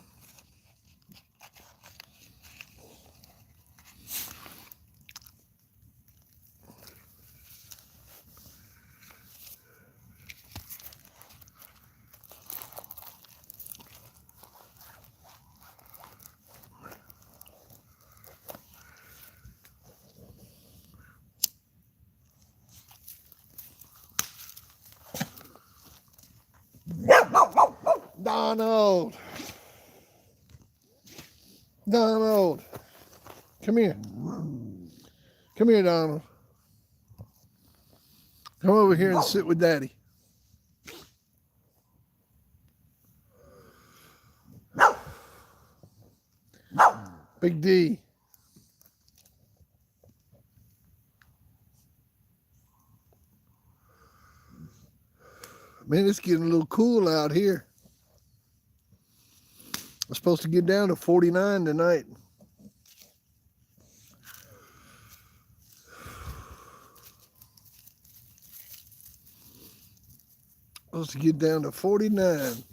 Donald. Donald. Come here. Come here, Donald. Come over here and sit with Daddy. Big D. Man, it's getting a little cool out here. It's supposed to get down to 49 tonight. Supposed to get down to 49.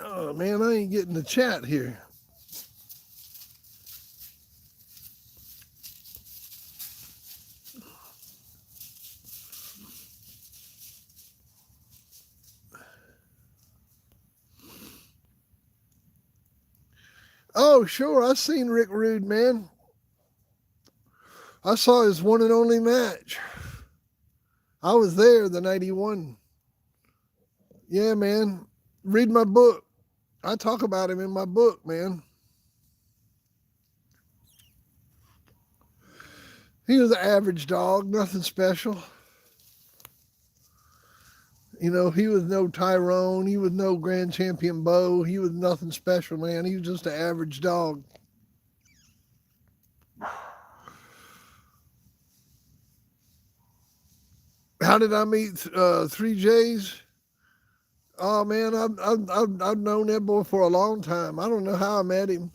Oh, man, I ain't getting the chat here. Oh, sure, I seen Rick Rude, man. I saw his one and only match. I was there the night he won. Yeah, man. Read my book. I talk about him in my book, man. He was an average dog, nothing special. You know, he was no Tyrone. He was no Grand Champion Bo. He was nothing special, man. He was just an average dog. How did I meet 3Js? Oh, man, I've known that boy for a long time. I don't know how I met him.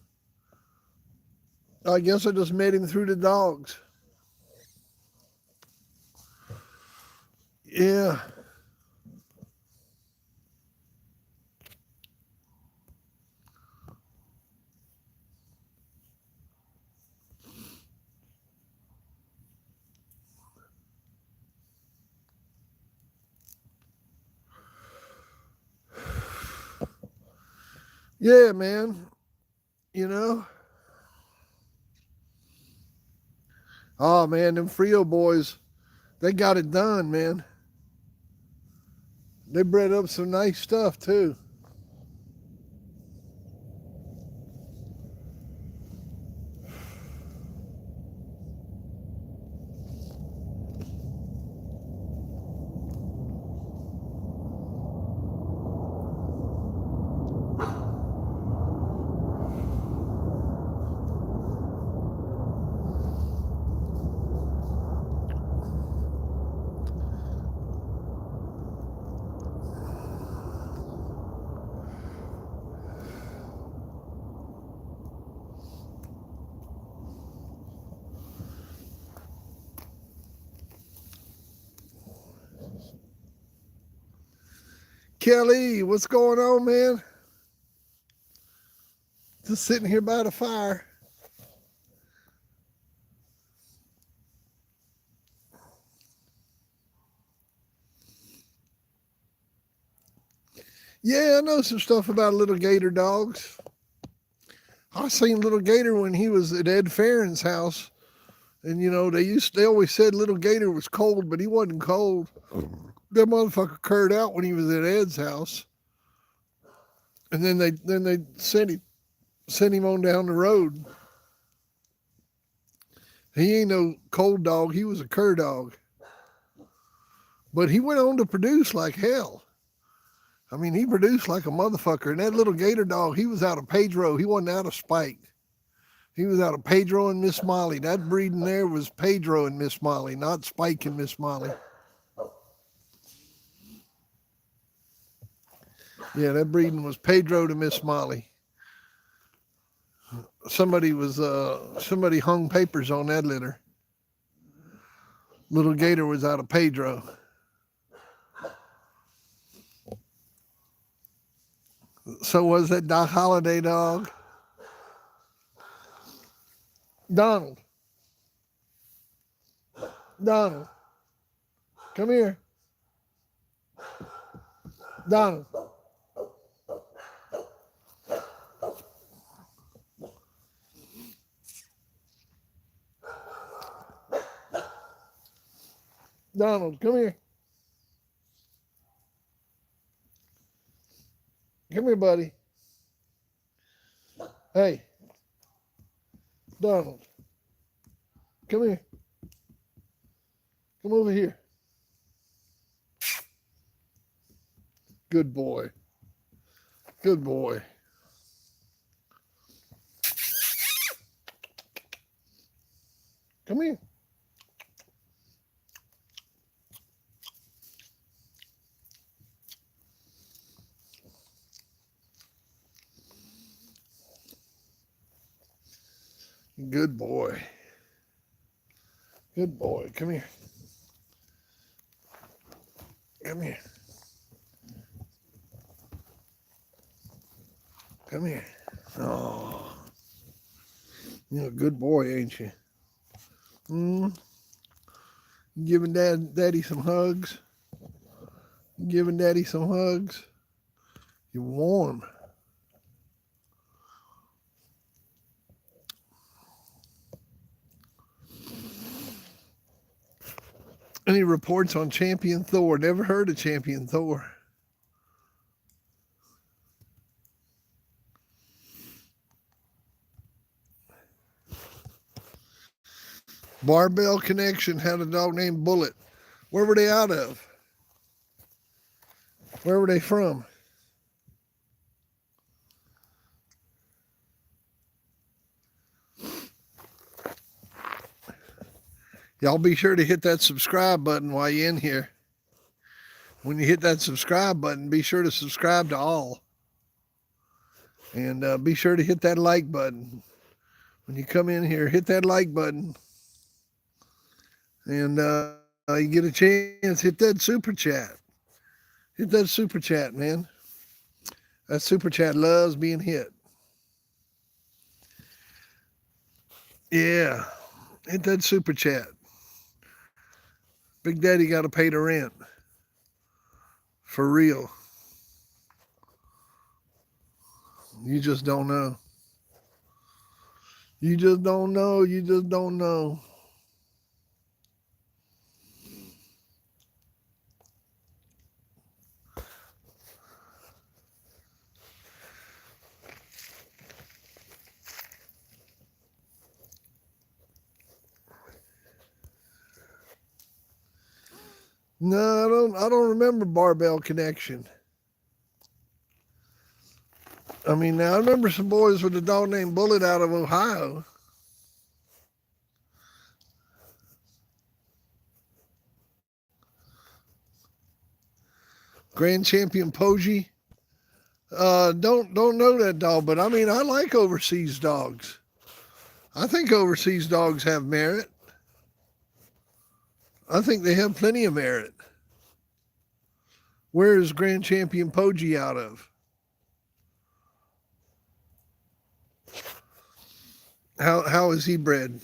I guess I just met him through the dogs. Yeah. Yeah, man. You know? Oh, man, them Frio boys, they got it done, man. They bred up some nice stuff, too. Kelly, what's going on, man? Just sitting here by the fire. Yeah, I know some stuff about little gator dogs. I seen little gator when he was at Ed Farron's house. And you know, they always said little gator was cold, but he wasn't cold. That motherfucker curd out when he was at Ed's house. And then they sent him on down the road. He ain't no cold dog, he was a cur dog. But he went on to produce like hell. I mean, he produced like a motherfucker. And that little gator dog, he was out of Pedro. He wasn't out of Spike. He was out of Pedro and Miss Molly. That breeding there was Pedro and Miss Molly, not Spike and Miss Molly. Yeah, that breeding was Pedro to Miss Molly. Somebody hung papers on that litter. Little gator was out of Pedro. So was that Doc Holliday dog? Donald, come here. Donald. Donald, come here. Come here, buddy. Hey, Donald, come here. Come over here. Good boy. Good boy. Come here. Good boy. Good boy. Come here. Come here. Come here. Oh, you're a good boy, ain't you? Giving daddy some hugs. Giving daddy some hugs. You're warm. Any reports on Champion Thor? Never heard of Champion Thor. Barbell Connection had a dog named Bullet. Where were they out of? Where were they from? Y'all be sure to hit that subscribe button while you're in here. When you hit that subscribe button, be sure to subscribe to all. And be sure to hit that like button. When you come in here, hit that like button. And you get a chance, hit that super chat. Hit that super chat, man. That super chat loves being hit. Yeah, hit that super chat. Big Daddy got to pay the rent. For real. You just don't know. You just don't know. You just don't know. No, I don't remember Barbell Connection. I mean, now I remember some boys with a dog named Bullet out of Ohio. Grand Champion Poggi. Don't know that dog, but I mean, I like overseas dogs. I think overseas dogs have merit. I think they have plenty of merit. Where is Grand Champion Poggi out of? How is he bred?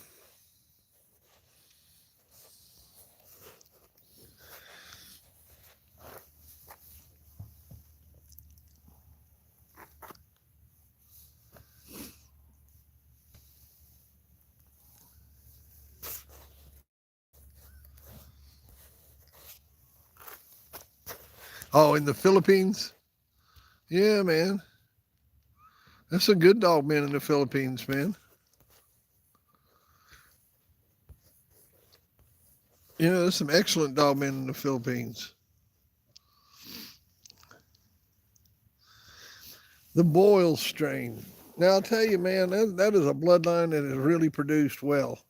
Oh, in the Philippines? Yeah, man. That's a good dog man in the Philippines, man. Yeah, there's some excellent dog men in the Philippines. The Boyle strain. Now, I'll tell you, man, that is a bloodline that is really produced well.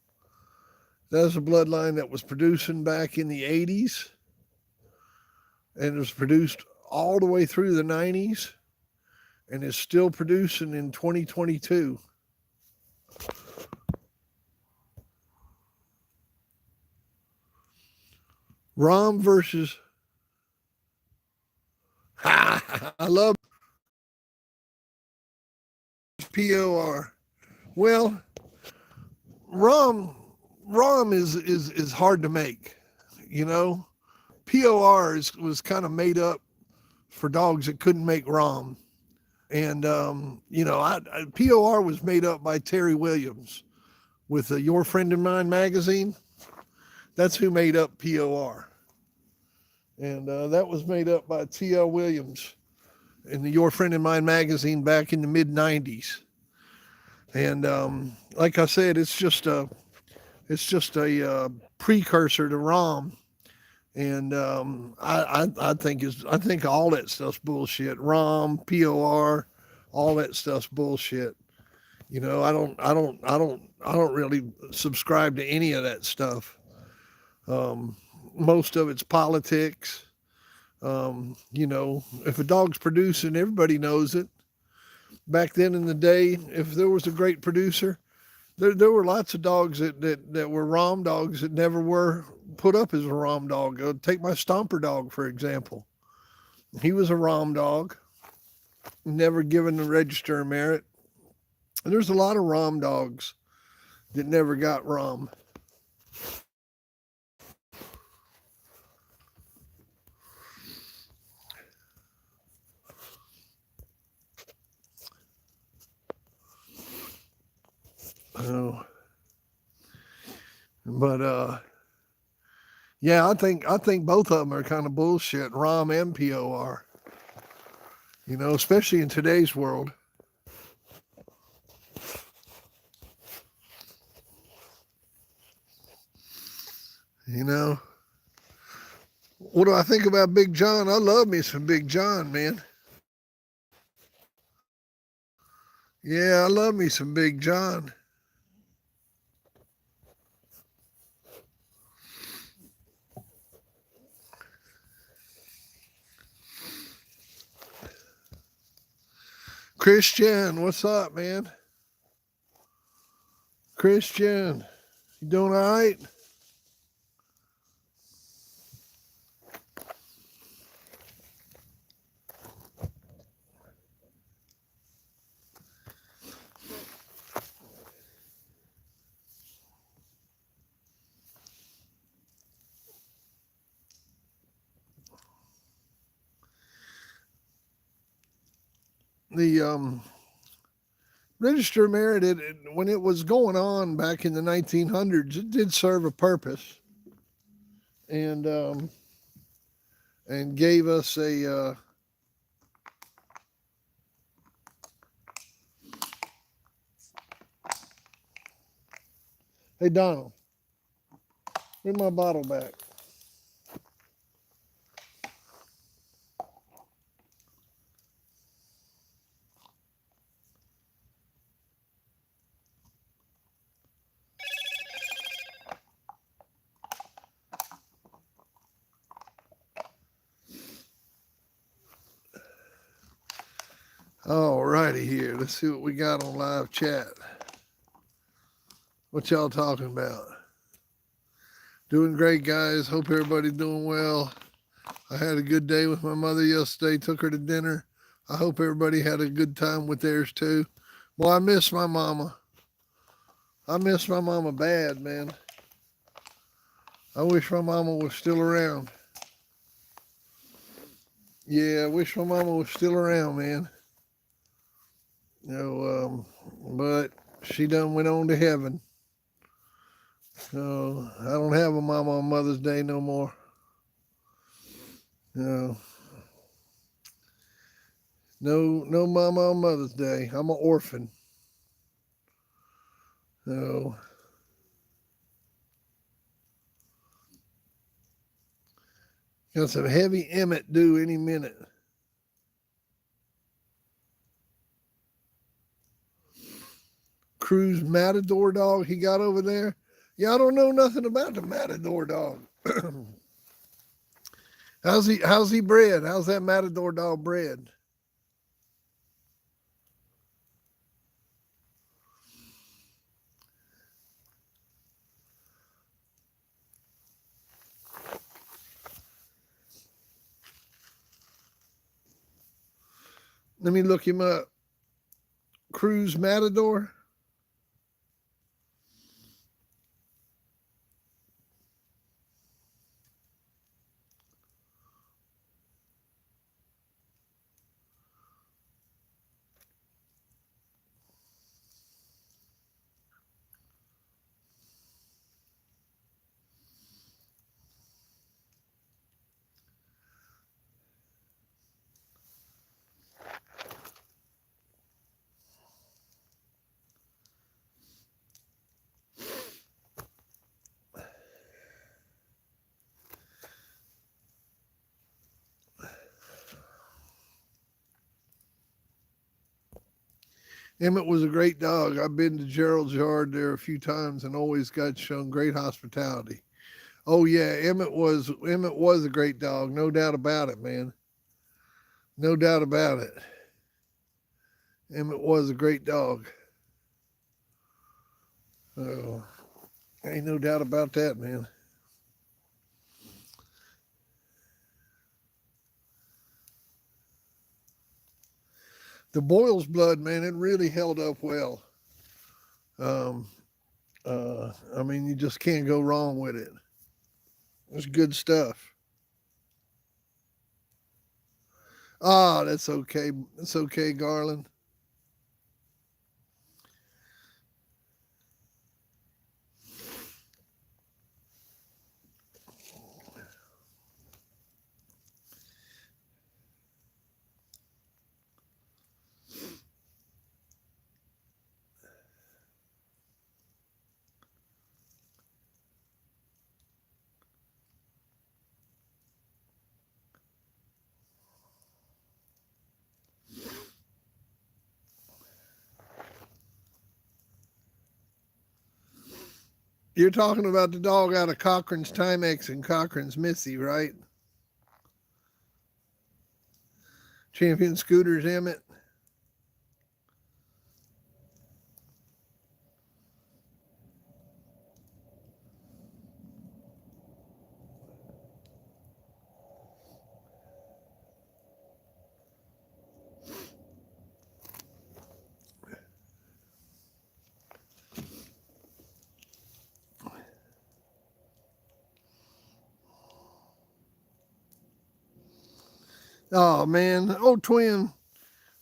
That is a bloodline that was producing back in the 80s and it was produced all the way through the 90s and is still producing in 2022. Rom versus. I love POR. Well, Rom is hard to make. You know, POR was kind of made up for dogs that couldn't make Rom. And, POR was made up by Terry Williams with Your Friend and Mine magazine. That's who made up POR. And that was made up by T.L. Williams in the Your Friend and Mine magazine back in the mid 90s. And like I said, it's just a precursor to Rom. And I think all that stuff's bullshit. Rom, POR, all that stuff's bullshit. You know, I don't really subscribe to any of that stuff. Most of it's politics. If a dog's producing, everybody knows it. Back then in the day, if there was a great producer, there were lots of dogs that were Rom dogs that never were put up as a Rom dog. Take my Stomper dog, for example. He was a Rom dog, never given the register of merit. And there's a lot of Rom dogs that never got Rom. Oh. But yeah, I think both of them are kind of bullshit, Rom and POR. You know, especially in today's world. You know, what do I think about Big John? I love me some Big John, man. Yeah, I love me some Big John. Christian, what's up, man? Christian, you doing all right? The Register of Merit, when it was going on back in the 1900s, it did serve a purpose, and gave us a hey Donald, bring my bottle back. All righty here. Let's see what we got on live chat. What y'all talking about? Doing great, guys. Hope everybody's doing well. I had a good day with my mother yesterday. Took her to dinner. I hope everybody had a good time with theirs too. Well, I miss my mama. I miss my mama bad, man. I wish my mama was still around. Yeah, I wish my mama was still around, man. But she done went on to heaven. So I don't have a mama on Mother's Day no more. No mama on Mother's Day. I'm an orphan. So got some heavy Emmett due any minute. Cruz Matador dog he got over there. Yeah, I don't know nothing about the Matador dog. How's he bred? How's that Matador dog bred? Let me look him up. Cruz Matador. Emmett was a great dog. I've been to Gerald's yard there a few times and always got shown great hospitality. Oh yeah, Emmett was a great dog, no doubt about it, man. No doubt about it. Emmett was a great dog. Oh, ain't no doubt about that, man. The Boyle's blood, man, it really held up well. I mean, you just can't go wrong with it. It's good stuff. Ah, that's okay. That's okay, Garland. You're talking about the dog out of Cochran's Timex and Cochran's Missy, right? Champion Scooters Emmett. Oh man, oh twin,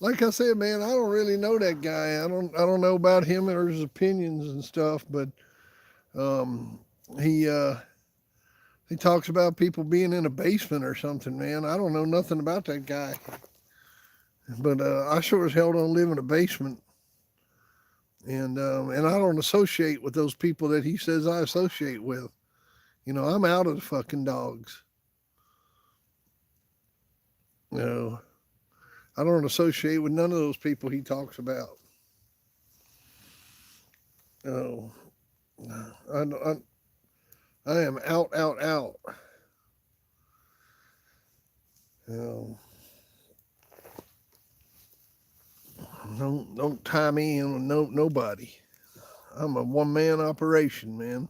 like I said, man, I don't really know that guy. I don't know about him or his opinions and stuff, but um, he he talks about people being in a basement or something, man. I don't know nothing about that guy, but I sure as hell don't live in a basement, and I don't associate with those people that he says I associate with. You know, I'm out of the fucking dogs. You know, I don't associate with none of those people he talks about. You know, I am out, out, out. You know, don't tie me in with nobody. I'm a one man operation, man.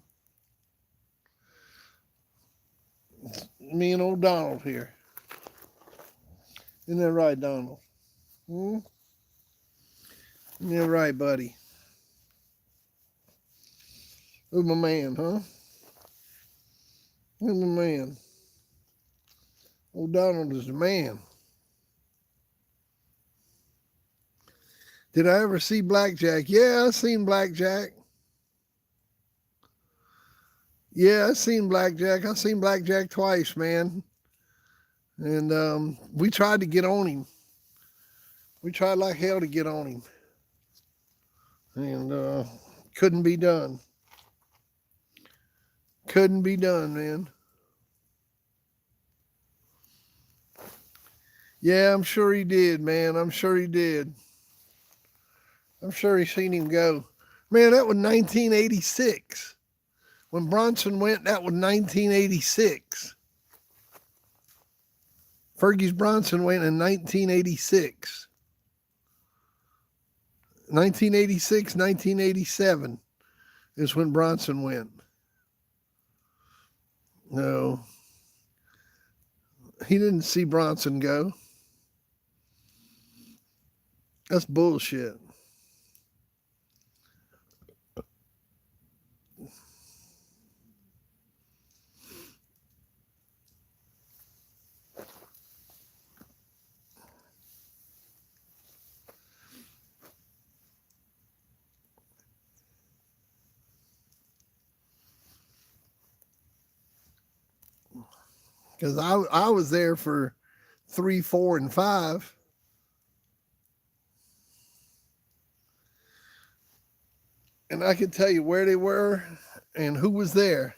It's me and old Donald here. Isn't that right, Donald? Hmm? Isn't that right, buddy? Who's my man, huh? Who's my man? Old Donald is the man. Did I ever see Blackjack? Yeah, I seen Blackjack. Yeah, I seen Blackjack. I seen Blackjack twice, man. And we tried to get on him. We tried like hell to get on him. And couldn't be done. Couldn't be done, man. Yeah, I'm sure he did, man. I'm sure he did. I'm sure he seen him go. Man, that was 1986. When Bronson went, that was 1986. Fergie's Bronson went in 1986. 1986, 1987 is when Bronson went. No, he didn't see Bronson go. That's bullshit. Because I was there for 3, 4, and 5. And I can tell you where they were and who was there.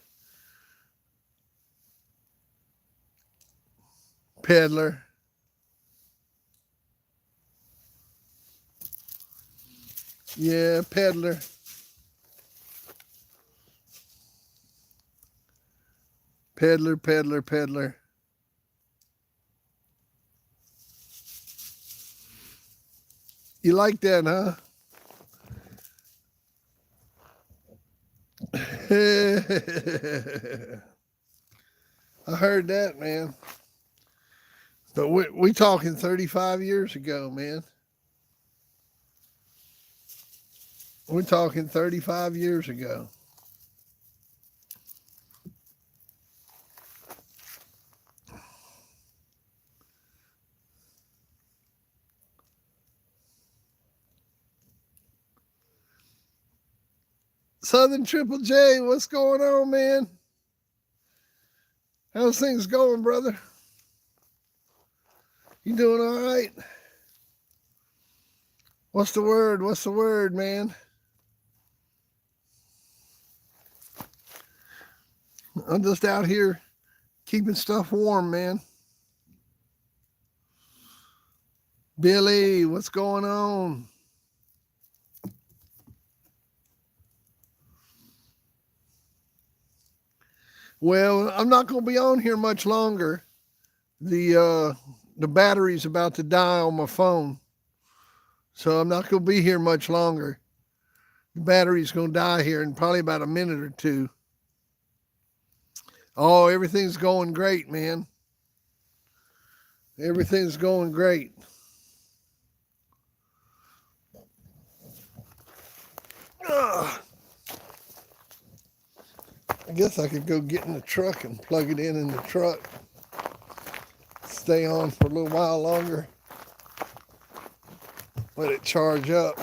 Peddler. Yeah, Peddler. Peddler, Peddler, Peddler. You like that, huh? I heard that, man. But we talking 35 years ago, man. We're talking 35 years ago. Southern Triple J, what's going on, man? How's things going, brother? You doing all right? What's the word? What's the word, man? I'm just out here keeping stuff warm, man. Billy, what's going on? Well, I'm not going to be on here much longer. The battery's about to die on my phone, so I'm not going to be here much longer. The battery's going to die here in probably about a minute or two. Oh, everything's going great, man. Everything's going great. Ugh. I guess I could go get in the truck and plug it in the truck. Stay on for a little while longer. Let it charge up.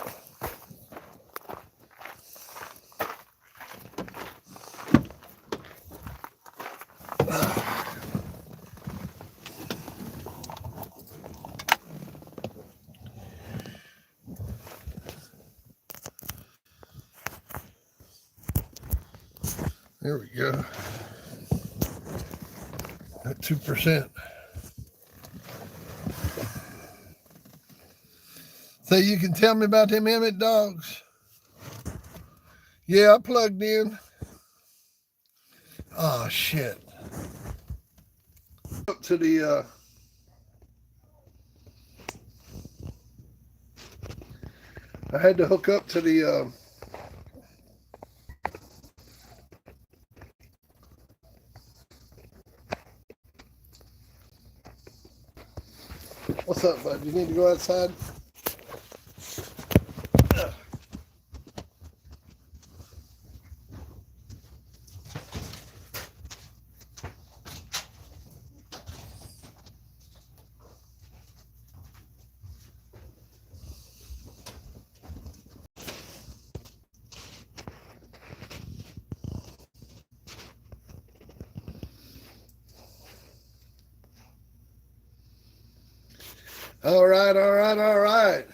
There we go. At 2%. So you can tell me about them Emmett dogs? Yeah, I plugged in. Oh, shit. Up to the, I had to hook up to the, what's up, bud? You need to go outside? All right, all right, all right.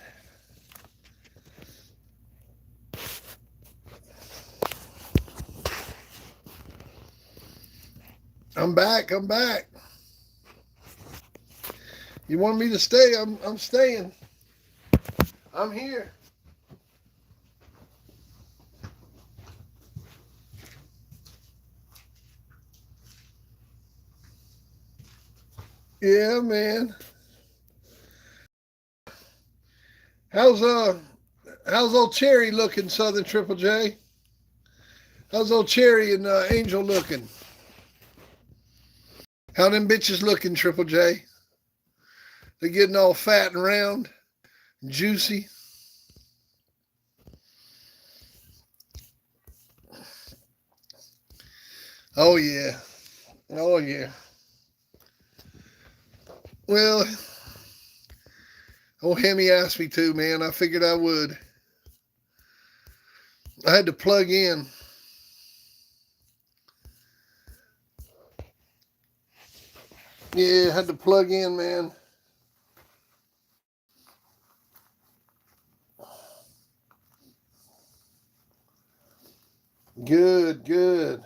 I'm back. I'm back. You want me to stay? I'm staying. I'm here. Yeah, man. How's old Cherry looking, Southern Triple J? How's old Cherry and Angel looking? How them bitches looking, Triple J? They're getting all fat and round, juicy. Oh yeah. Oh yeah. Well, old Hemi asked me to, man. I figured I would. I had to plug in. Yeah, I had to plug in, man. Good, good.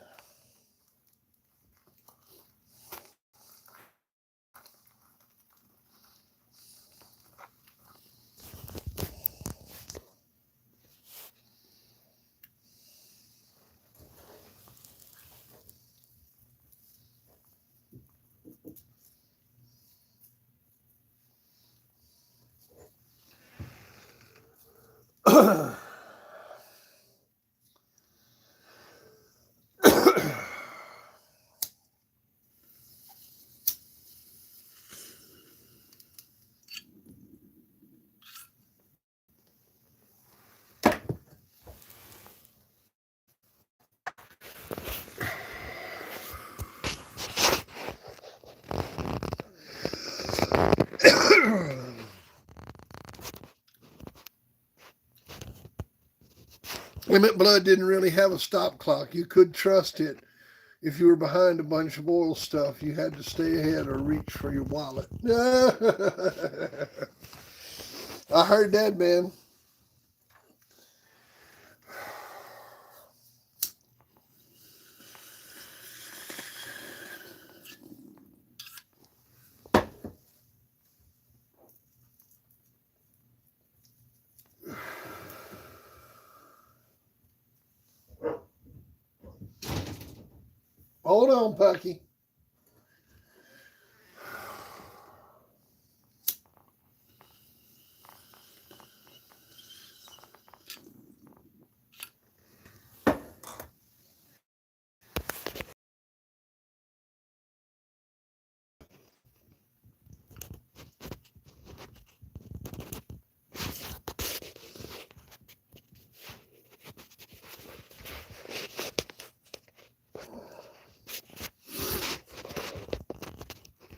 Emmett Blood didn't really have a stop clock. You could trust it. If you were behind a bunch of oil stuff, you had to stay ahead or reach for your wallet. I heard that, man. Hold on, Pucky.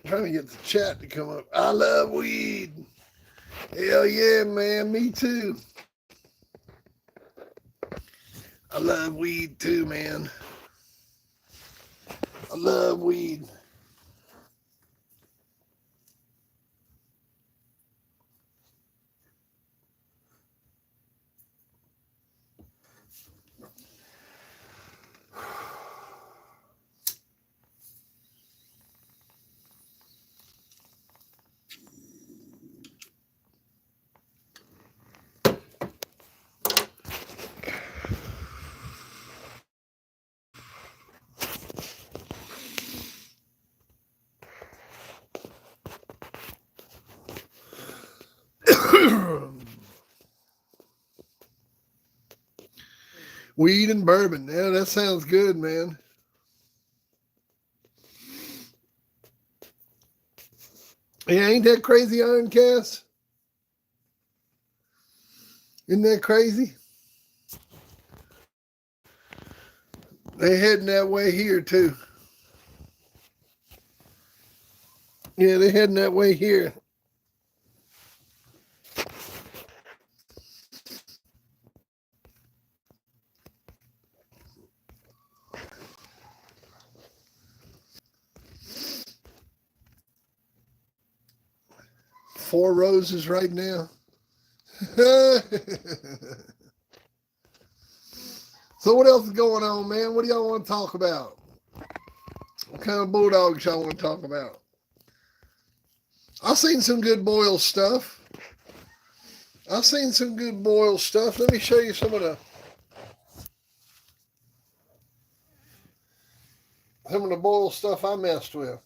Trying to get the chat to come up. I love weed. Hell yeah, man. Me too. I love weed too, man. I love weed. Weed and bourbon. Yeah, that sounds good, man. Yeah, ain't that crazy, Iron Cass? Isn't that crazy? They heading that way here too. Yeah, they heading that way here. Four Roses right now. So what else is going on, man? What do y'all want to talk about? What kind of bulldogs y'all want to talk about? I've seen some good boil stuff. I've seen some good boil stuff. Let me show you some of the boil stuff I messed with.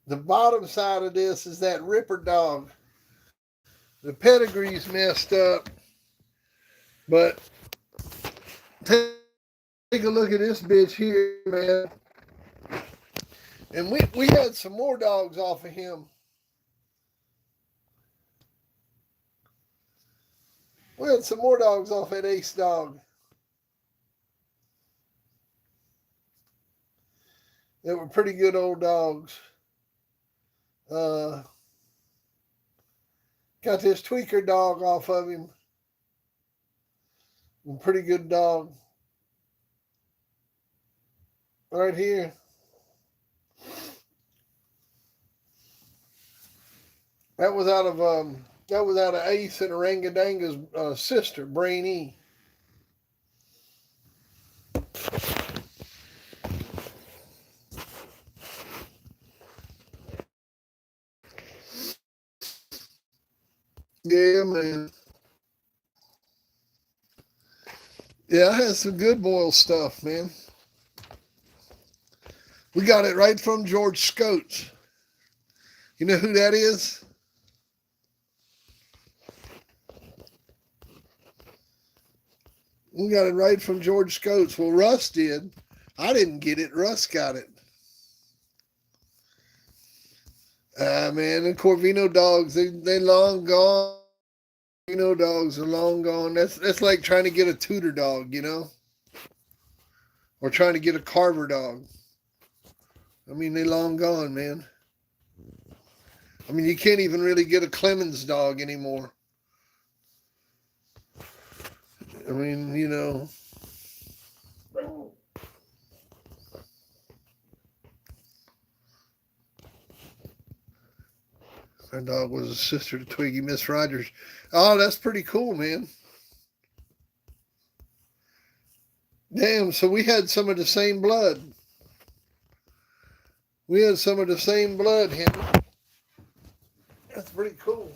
The bottom side of this is that Ripper dog. The pedigree's messed up, but take a look at this bitch here, man. And we had some more dogs off of him. We had some more dogs off that Ace dog. They were pretty good old dogs. Got this tweaker dog off of him. A pretty good dog. Right here. That was out of Ace and Orangadanga's sister, Brainy. Yeah, man. Yeah, I had some good boil stuff, man. We got it right from George Scoats. You know who that is? We got it right from George Scoats. Well, Russ did. I didn't get it. Russ got it. Man, the Corvino dogs, they long gone. Corvino dogs are long gone. That's like trying to get a Tudor dog, you know? Or trying to get a Carver dog. I mean, they long gone, man. I mean, you can't even really get a Clemens dog anymore. I mean, you know. That dog was a sister to Twiggy, Miss Rogers. Oh, that's pretty cool, man. Damn, so we had some of the same blood. We had some of the same blood, Henry. That's pretty cool.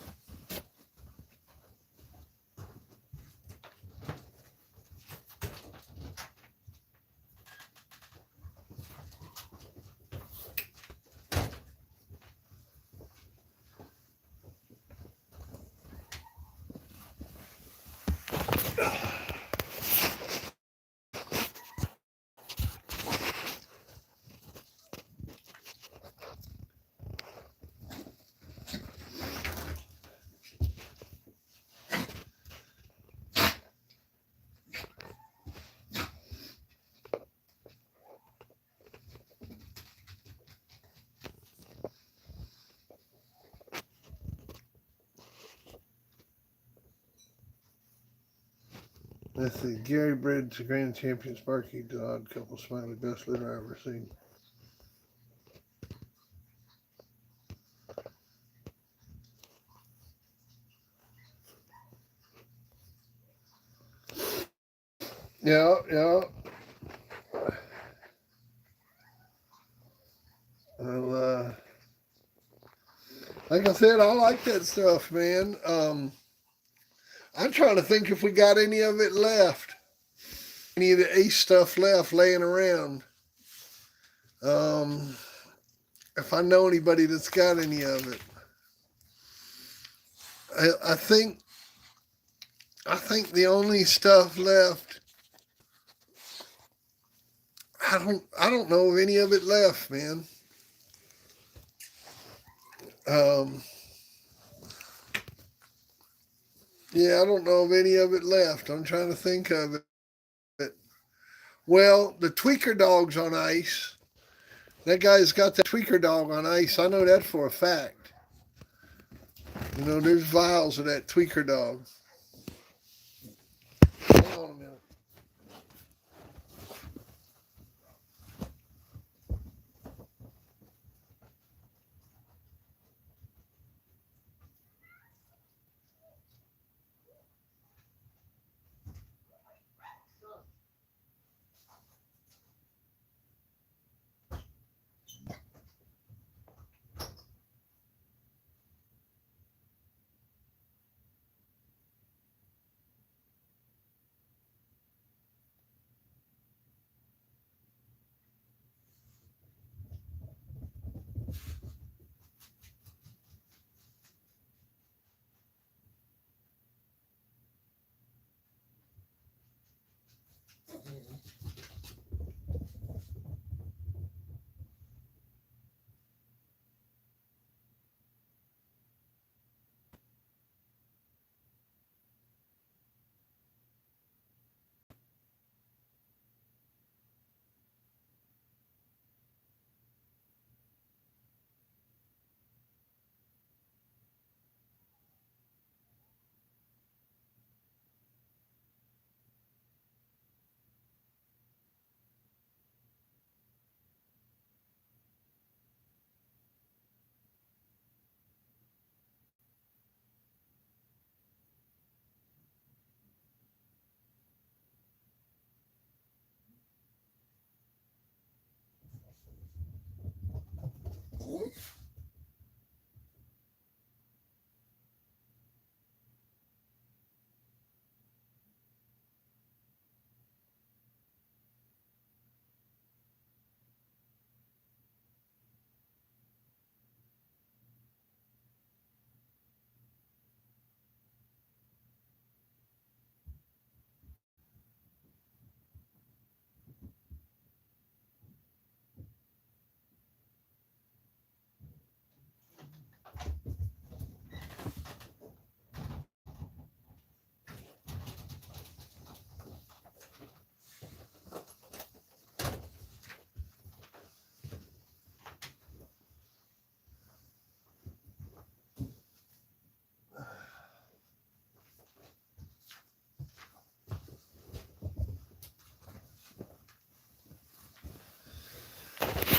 Let's see. Gary Bread's Grand Champion Sparky Dodd Couple Smiley Best Litter I've ever seen. Yeah, yeah. Well, like I said, I like that stuff, man. I'm trying to think if we got any of it left. Any of the Ace stuff left laying around. If I know anybody that's got any of it. I think the only stuff left, I don't know of any of it left, man. Yeah, I don't know of any of it left. I'm trying to think of it. Well, the tweaker dog's on ice. That guy's got that tweaker dog on ice. I know that for a fact. You know, there's vials of that tweaker dog. Hold on a minute.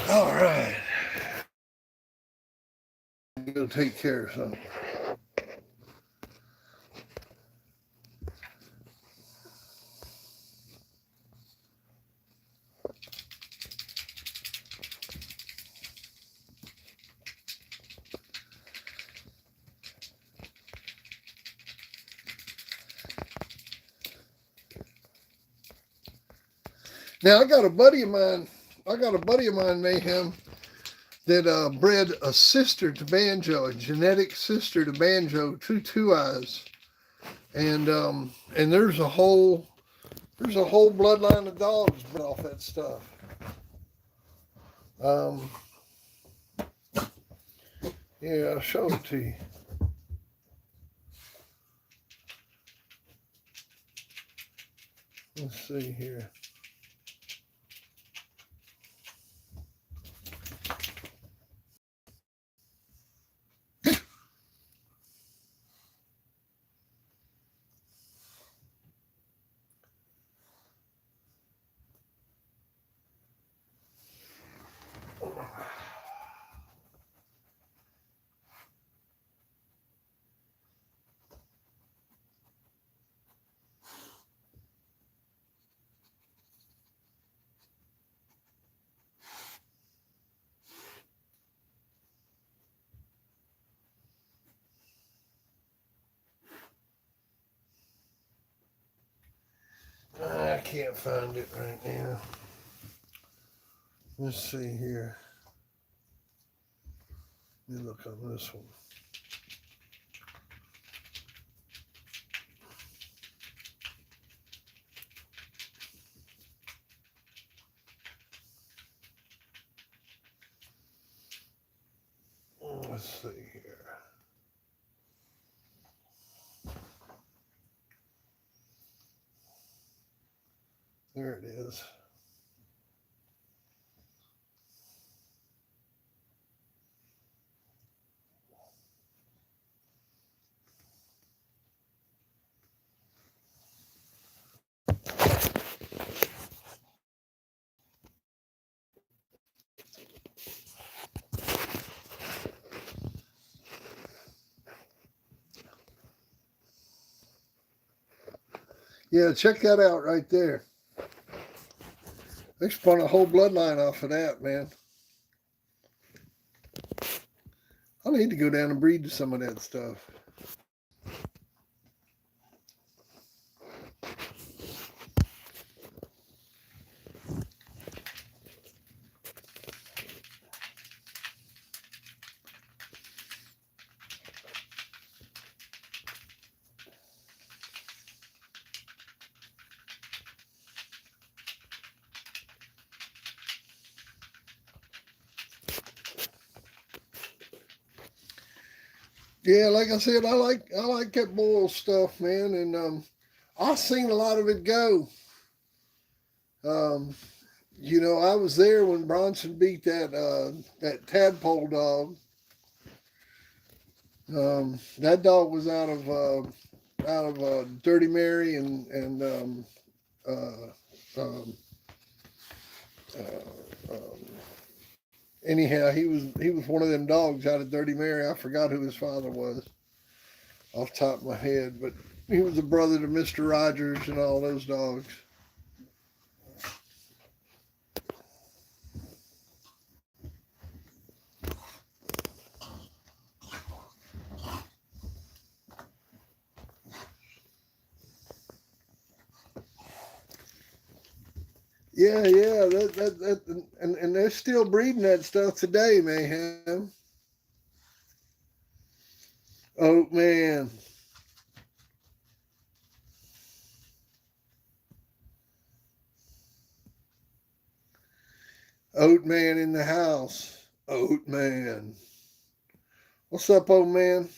All right. Go take care of something. Now I got a buddy of mine, Mayhem, that bred a sister to Banjo, a genetic sister to Banjo, two eyes, and there's a whole bloodline of dogs bred off that stuff. Yeah, I'll show it to you. Let's see here. can't find it right now. Let's see here. Let me look on this one. Let's see here. There it is. Yeah, check that out right there. They spun a whole bloodline off of that, man. I need to go down and breed some of that stuff. Yeah, like I said, I like that boil stuff, man, and I've seen a lot of it go. I was there when Bronson beat that tadpole dog. That dog was out of Dirty Mary and um, uh, um, anyhow, he was one of them dogs out of Dirty Mary. I forgot who his father was off the top of my head, but he was a brother to Mr. Rogers and all those dogs. Yeah, and they're still breeding that stuff today, Mayhem. Oh man. Oat Man in the house. Oat Man. What's up, old man?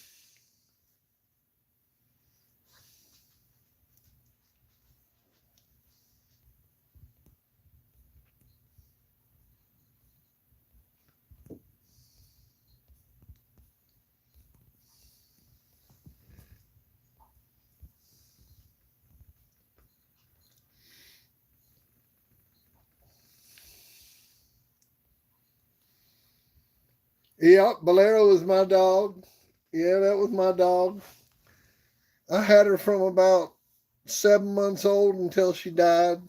Yep, Bolero was my dog. Yeah, that was my dog. I had her from about 7 months old until she died.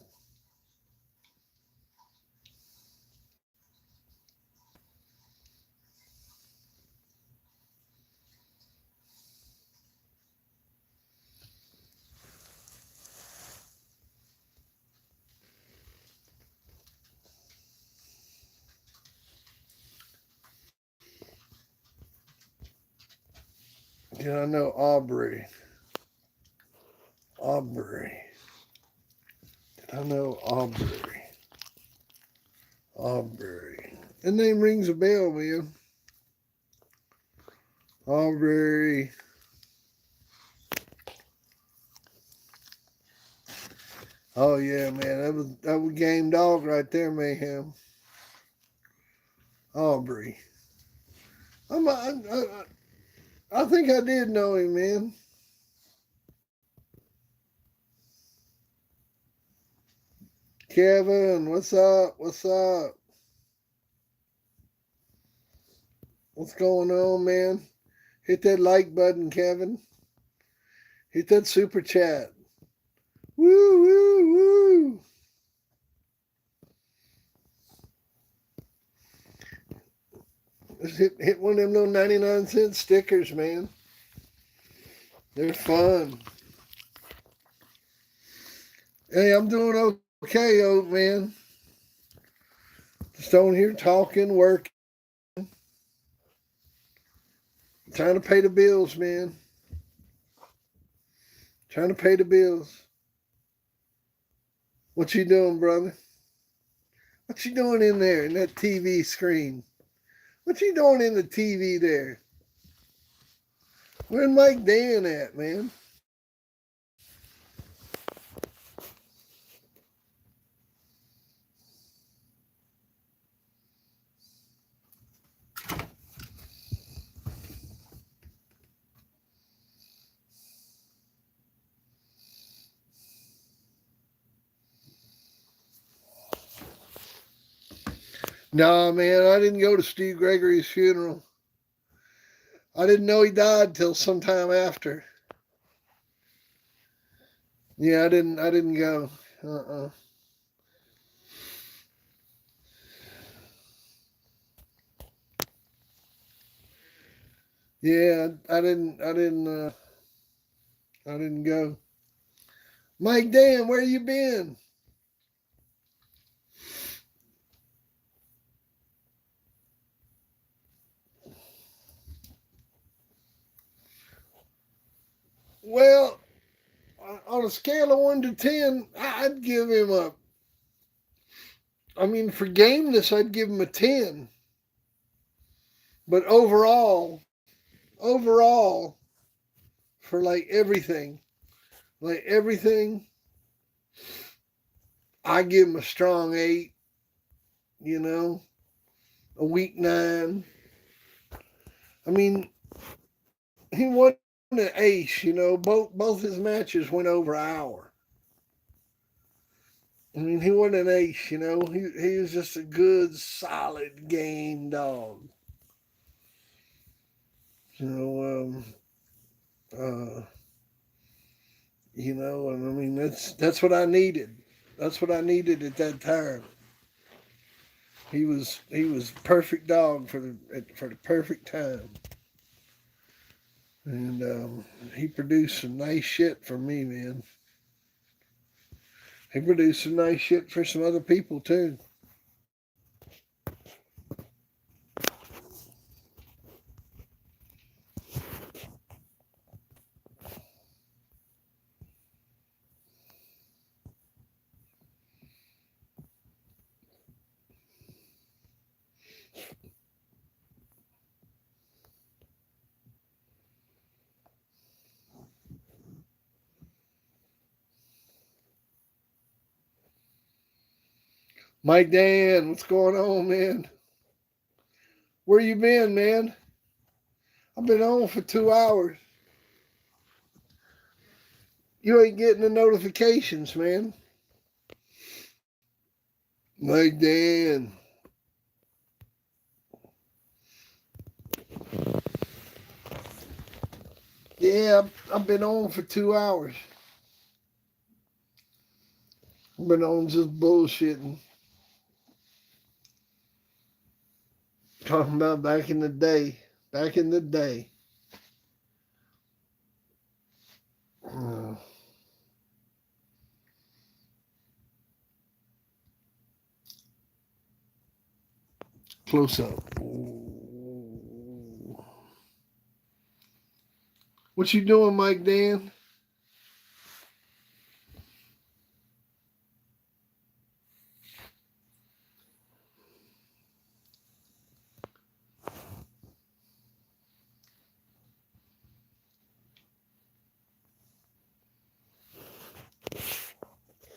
Yeah, I know Aubrey. Aubrey. I know Aubrey. Aubrey. That name rings a bell, man. Aubrey. Oh yeah, man. That was game dog right there, Mayhem. Aubrey. I think I did know him, man. Kevin, what's up? What's up? What's going on, man? Hit that like button, Kevin. Hit that super chat. Woo, woo, woo. Let's hit one of them little 99-cent stickers, man. They're fun. Hey, I'm doing okay, old man. Just on here talking, working, trying to pay the bills, man. Trying to pay the bills. What you doing, brother? What you doing in there in that TV screen? What you doing in the TV there? Where's Mike Dan at, man? Nah, man, I didn't go to Steve Gregory's funeral. I didn't know he died till sometime after. Yeah, I didn't go. Uh-uh. Yeah, I didn't go. Mike Dan, where you been? Well, on a scale of 1 to 10, I'd give him a. I mean, for gameness, I'd give him a 10. But overall, for like everything, I give him a strong 8. You know, a weak 9. I mean, he won an ace. You know, both his matches went over an hour. I mean, he wasn't an ace. You know, he was just a good, solid game dog. You know, uh, and I mean that's what I needed. That's what I needed at that time. He was perfect dog for the perfect time, and he produced some nice shit for me, man. He produced some nice shit for some other people too. Mike Dan, what's going on, man? Where you been, man? I've been on for 2 hours. You ain't getting the notifications, man. Mike Dan. Yeah, I've been on for 2 hours. I've been on just bullshitting. Talking about back in the day. Back in the day. Uh, Close up. What you doing, Mike Dan?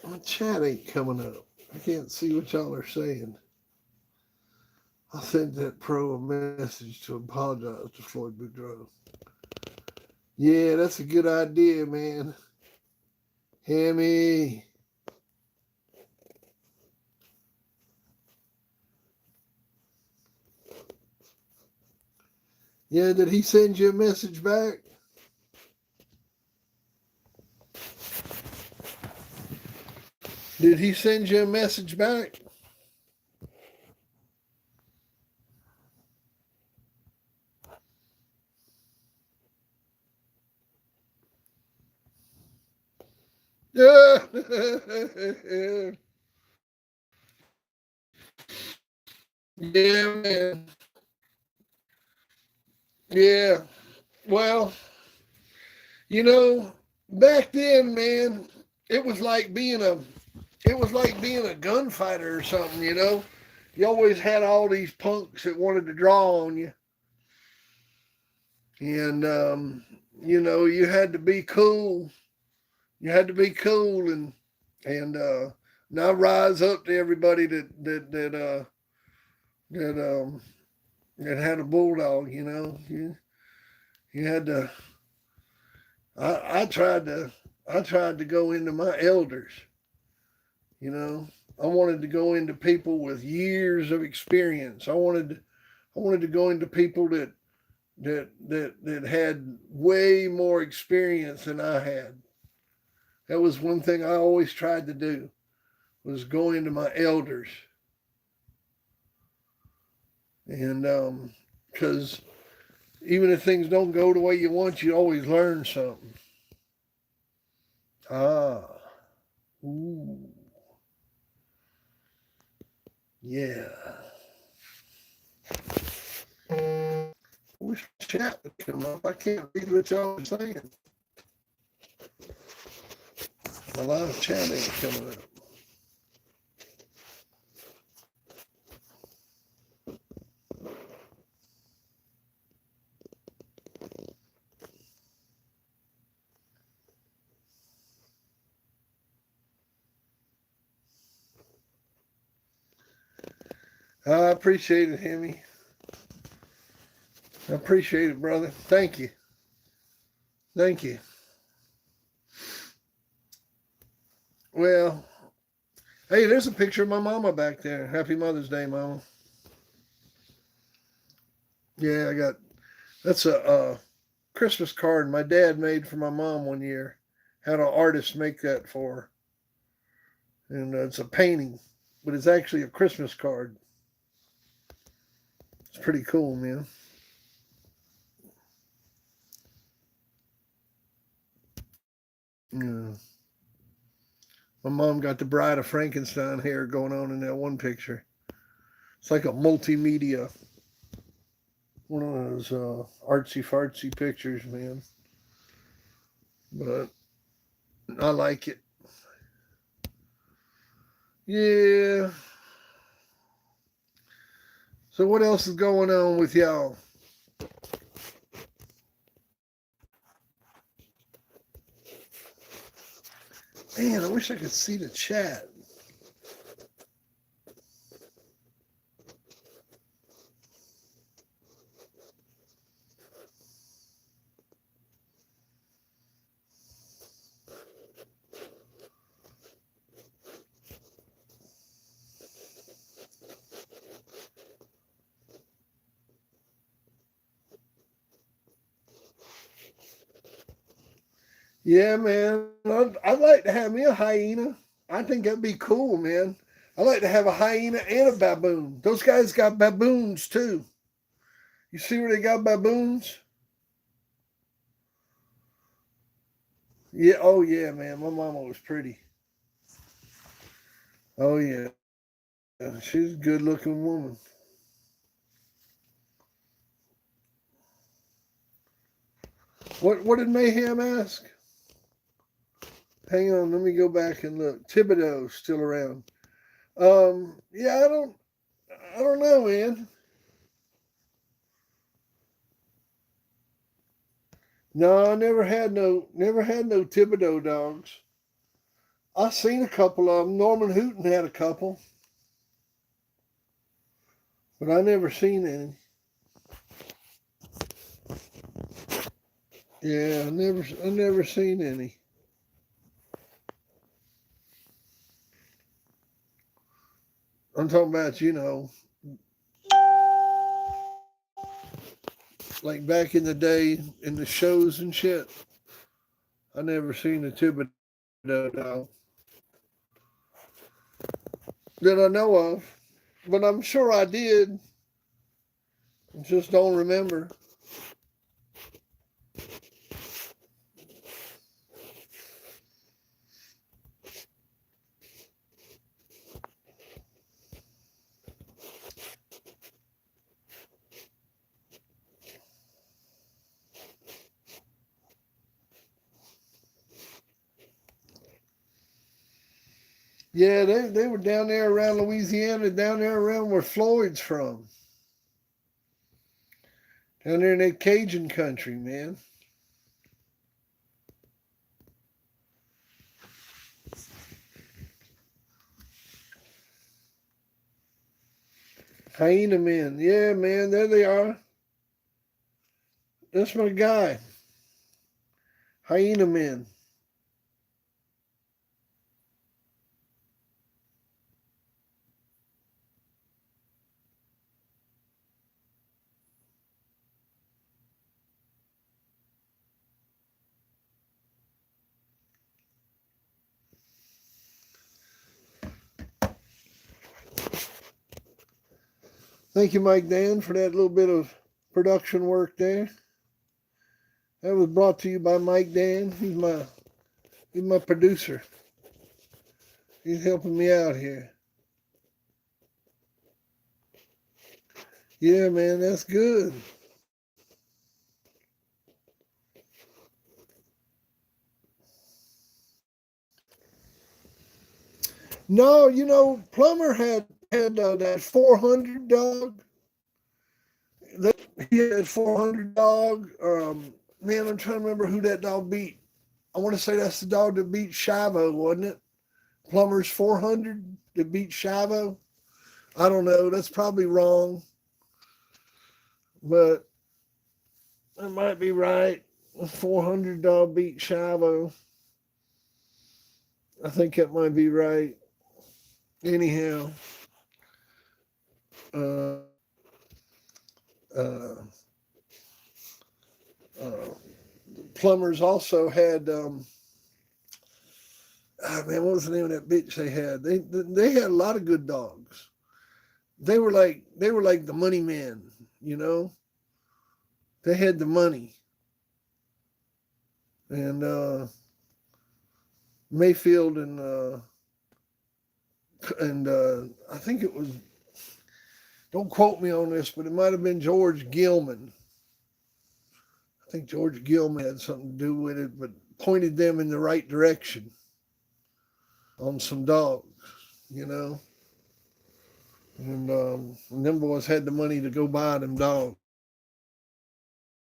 My chat ain't coming up. I can't see what y'all are saying. I sent that pro a message to apologize to Floyd Boudreaux. Yeah, that's a good idea, man. Hammy. Yeah, did he send you a message back? Did he send you a message back? Yeah. Yeah, man. Yeah. Well, you know, back then, man, it was like being a it was like being a gunfighter or something, you know. You always had all these punks that wanted to draw on you. And you know, you had to be cool. You had to be cool and now rise up to everybody that that had a bulldog, you know. You had to I tried to go into my elders, you know. I wanted to go into people with years of experience. I wanted to go into people that had way more experience than I had. That was one thing I always tried to do was go into my elders. And because even if things don't go the way you want, you always learn something. Ah, ooh, yeah. I wish chat would come up. I can't read what y'all are saying. My live chat ain't coming up. I appreciate it, Hemi. I appreciate it, brother. Thank you. Thank you. Well, hey, there's a picture of my mama back there. Happy Mother's Day, Mama. Yeah, I got that's a Christmas card my dad made for my mom one year. Had an artist make that for her. And it's a painting, but it's actually a Christmas card. It's pretty cool, man. Yeah. My mom got the Bride of Frankenstein hair going on in that one picture. It's like a multimedia, one of those artsy fartsy pictures, man. But I like it. Yeah. So what else is going on with y'all? Man, I wish I could see the chat. Yeah, man. I'd like to have me a hyena. I think that'd be cool, man. I'd like to have a hyena and a baboon. Those guys got baboons too. You see where they got baboons? Yeah. Oh, yeah, man. My mama was pretty. Oh, yeah. She's a good looking woman. What did Mayhem ask? Hang on, let me go back and look. Thibodeau's still around. Yeah, I don't know, man. No, I never had no Thibodeau dogs. I seen a couple of them. Norman Hooton had a couple, but I never seen any. Yeah, I never seen any. I'm talking about, you know, like back in the day in the shows and shit. I never seen a Thibodeau dog that I know of, but I'm sure I did. I just don't remember. Yeah, they were down there around Louisiana, down there around where Floyd's from. Down there in that Cajun country, man. Hyena men. Yeah, man, there they are. That's my guy. Hyena men. Thank you, Mike Dan, for that little bit of production work there. That was brought to you by Mike Dan. He's my producer. He's helping me out here. Yeah, man, that's good. No, Plummer had that 400 dog. He had 400 dog. Man, I'm trying to remember who that dog beat. I want to say that's the dog that beat Shivo, wasn't it? Plummer's 400 that beat Shivo. I don't know. That's probably wrong, but that might be right. 400 dog beat Shivo. I think that might be right. Anyhow, uh, uh, uh, Plumbers also had man, what was the name of that bitch they had? They had a lot of good dogs. They were like the money men, you know. They had the money, and Mayfield and I think it was. Don't quote me on this, but it might have been George Gilman. I think George Gilman had something to do with it, but pointed them in the right direction on some dogs, you know. And them boys had the money to go buy them dogs.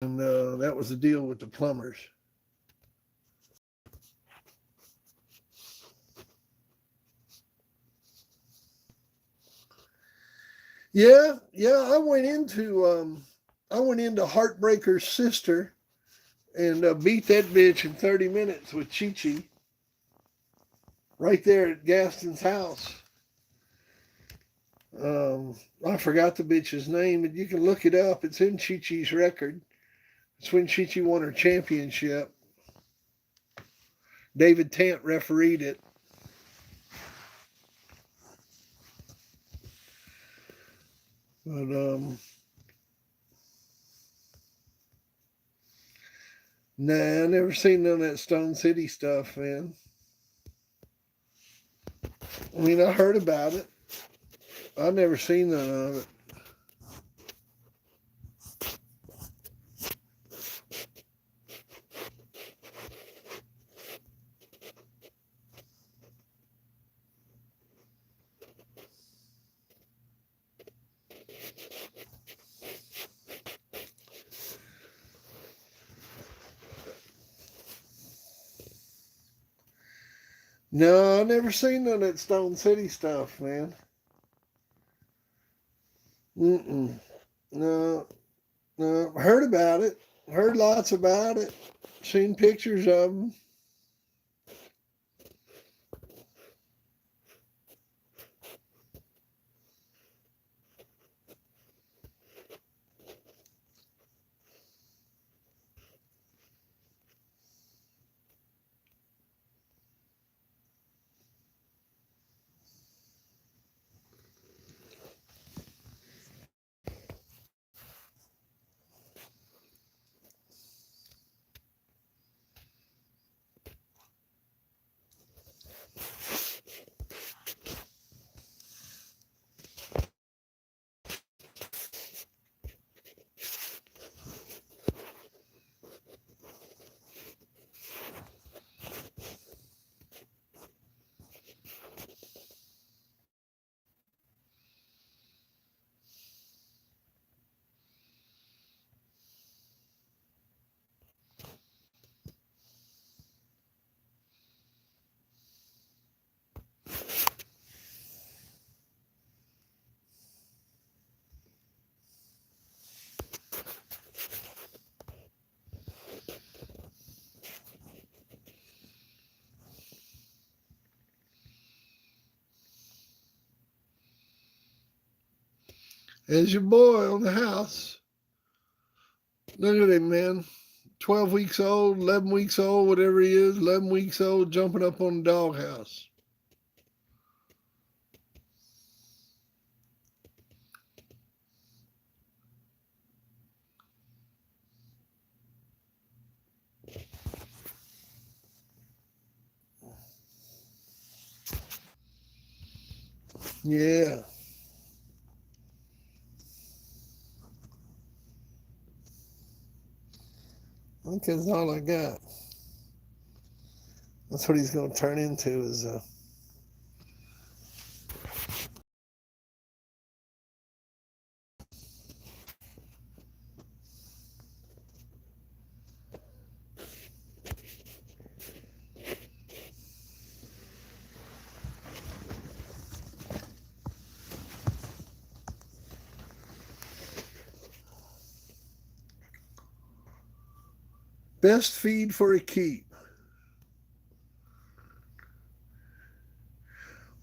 And that was the deal with the Plumbers. Yeah, yeah. I went into Heartbreaker's sister and beat that bitch in 30 minutes with Chi Chi right there at Gaston's house. I forgot the bitch's name, but you can look it up. It's in Chi Chi's record. It's when Chi Chi won her championship. David Tant refereed it. But nah, I never seen none of that Stone City stuff, man. I mean, I heard about it. I never seen none of it. No, I never seen none of that Stone City stuff, man. Mm-mm. No, no. Heard about it. Heard lots about it. Seen pictures of them. There's your boy on the house. Look at him, man. 12 weeks old, 11 weeks old, whatever he is, 11 weeks old, jumping up on the doghouse. Yeah. That's all I got. That's what he's going to turn into is best feed for a keep.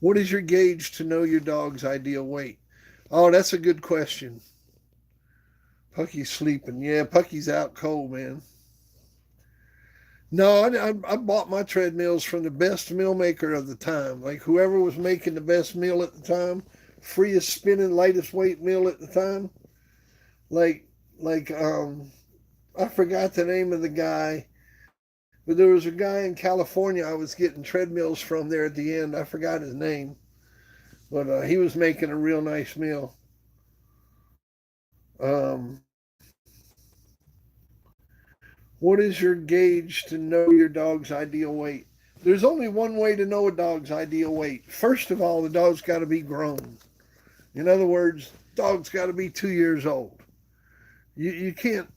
What is your gauge to know your dog's ideal weight? Oh, that's a good question. Pucky's sleeping. Yeah, Pucky's out cold, man. No, I bought my treadmills from the best meal maker of the time. Like whoever was making the best meal at the time, freest spinning, lightest weight meal at the time. Like, like, I forgot the name of the guy, but there was a guy in California I was getting treadmills from there at the end. I forgot his name, but he was making a real nice meal. Um, what is your gauge to know your dog's ideal weight? There's only one way to know a dog's ideal weight. First of all, the dog's got to be grown. In other words, dog's got to be 2 years old. You can't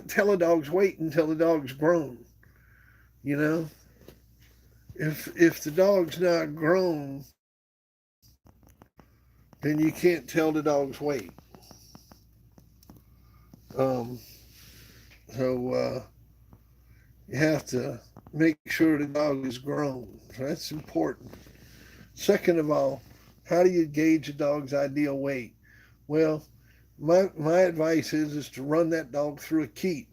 tell a dog's weight until the dog's grown. You know, if the dog's not grown, then you can't tell the dog's weight. Um, so you have to make sure the dog is grown. So that's important. Second of all, how do you gauge a dog's ideal weight? Well, my advice is to run that dog through a keep.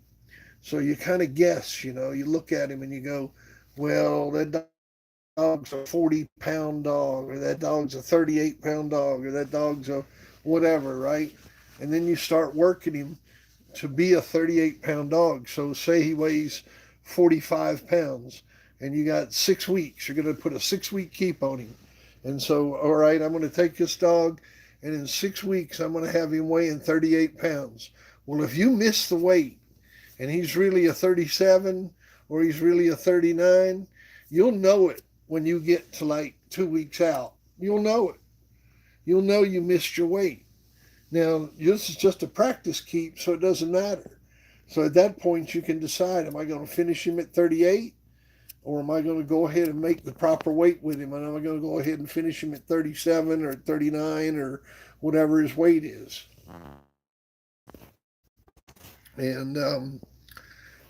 So you kind of guess, you look at him and you go, well, that dog's a 40-pound dog, or that dog's a 38-pound dog, or that dog's a whatever, right? And then you start working him to be a 38-pound dog. So say he weighs 45 pounds and you got 6 weeks, you're going to put a 6-week keep on him. And so, all right, I'm going to take this dog and in 6 weeks, I'm going to have him weighing 38 pounds. Well, if you miss the weight and he's really a 37 or he's really a 39, you'll know it when you get to like 2 weeks out. You'll know it. You'll know you missed your weight. Now, this is just a practice keep, so it doesn't matter. So at that point, you can decide, am I going to finish him at 38? Or am I going to go ahead and make the proper weight with him? And am I going to go ahead and finish him at 37 or 39 or whatever his weight is? And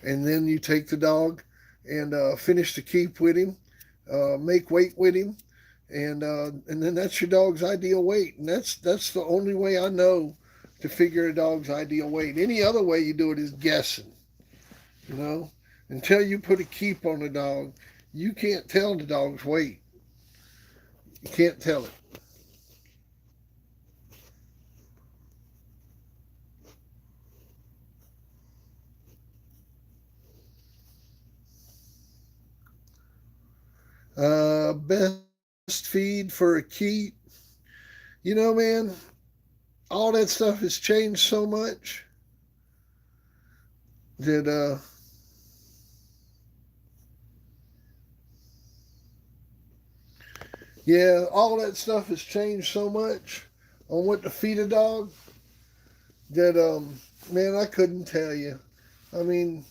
then you take the dog and finish the keep with him, make weight with him, and then that's your dog's ideal weight. And that's the only way I know to figure a dog's ideal weight. Any other way you do it is guessing, you know. Until you put a keep on a dog, you can't tell the dog's weight. You can't tell it. Best feed for a keep. Man, all that stuff has changed so much that yeah, all that stuff has changed so much on what to feed a dog that man, I couldn't tell you. I mean,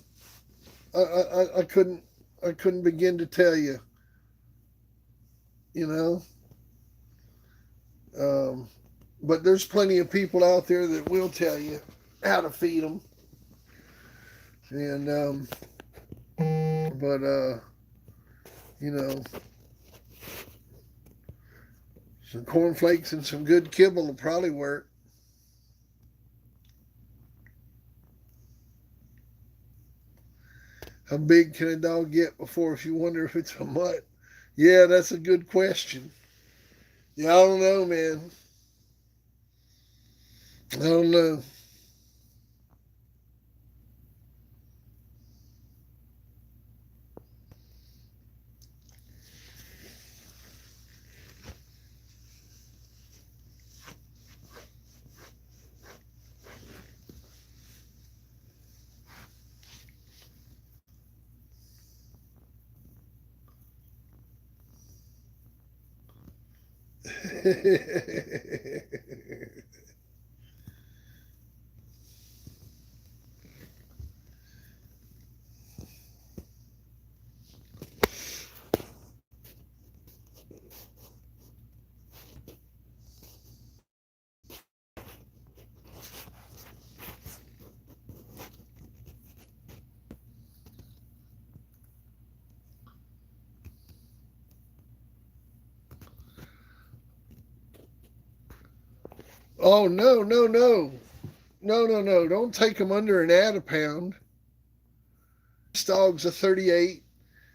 I couldn't begin to tell you. You know, um, but there's plenty of people out there that will tell you how to feed them, and but you know, some cornflakes and some good kibble will probably work. How big can a dog get before if you wonder if it's a mutt? Yeah, that's a good question. Yeah, I don't know, man. I don't know. Oh, no, no, no. No, no, no. Don't take him under an add a pound. This dog's a 38,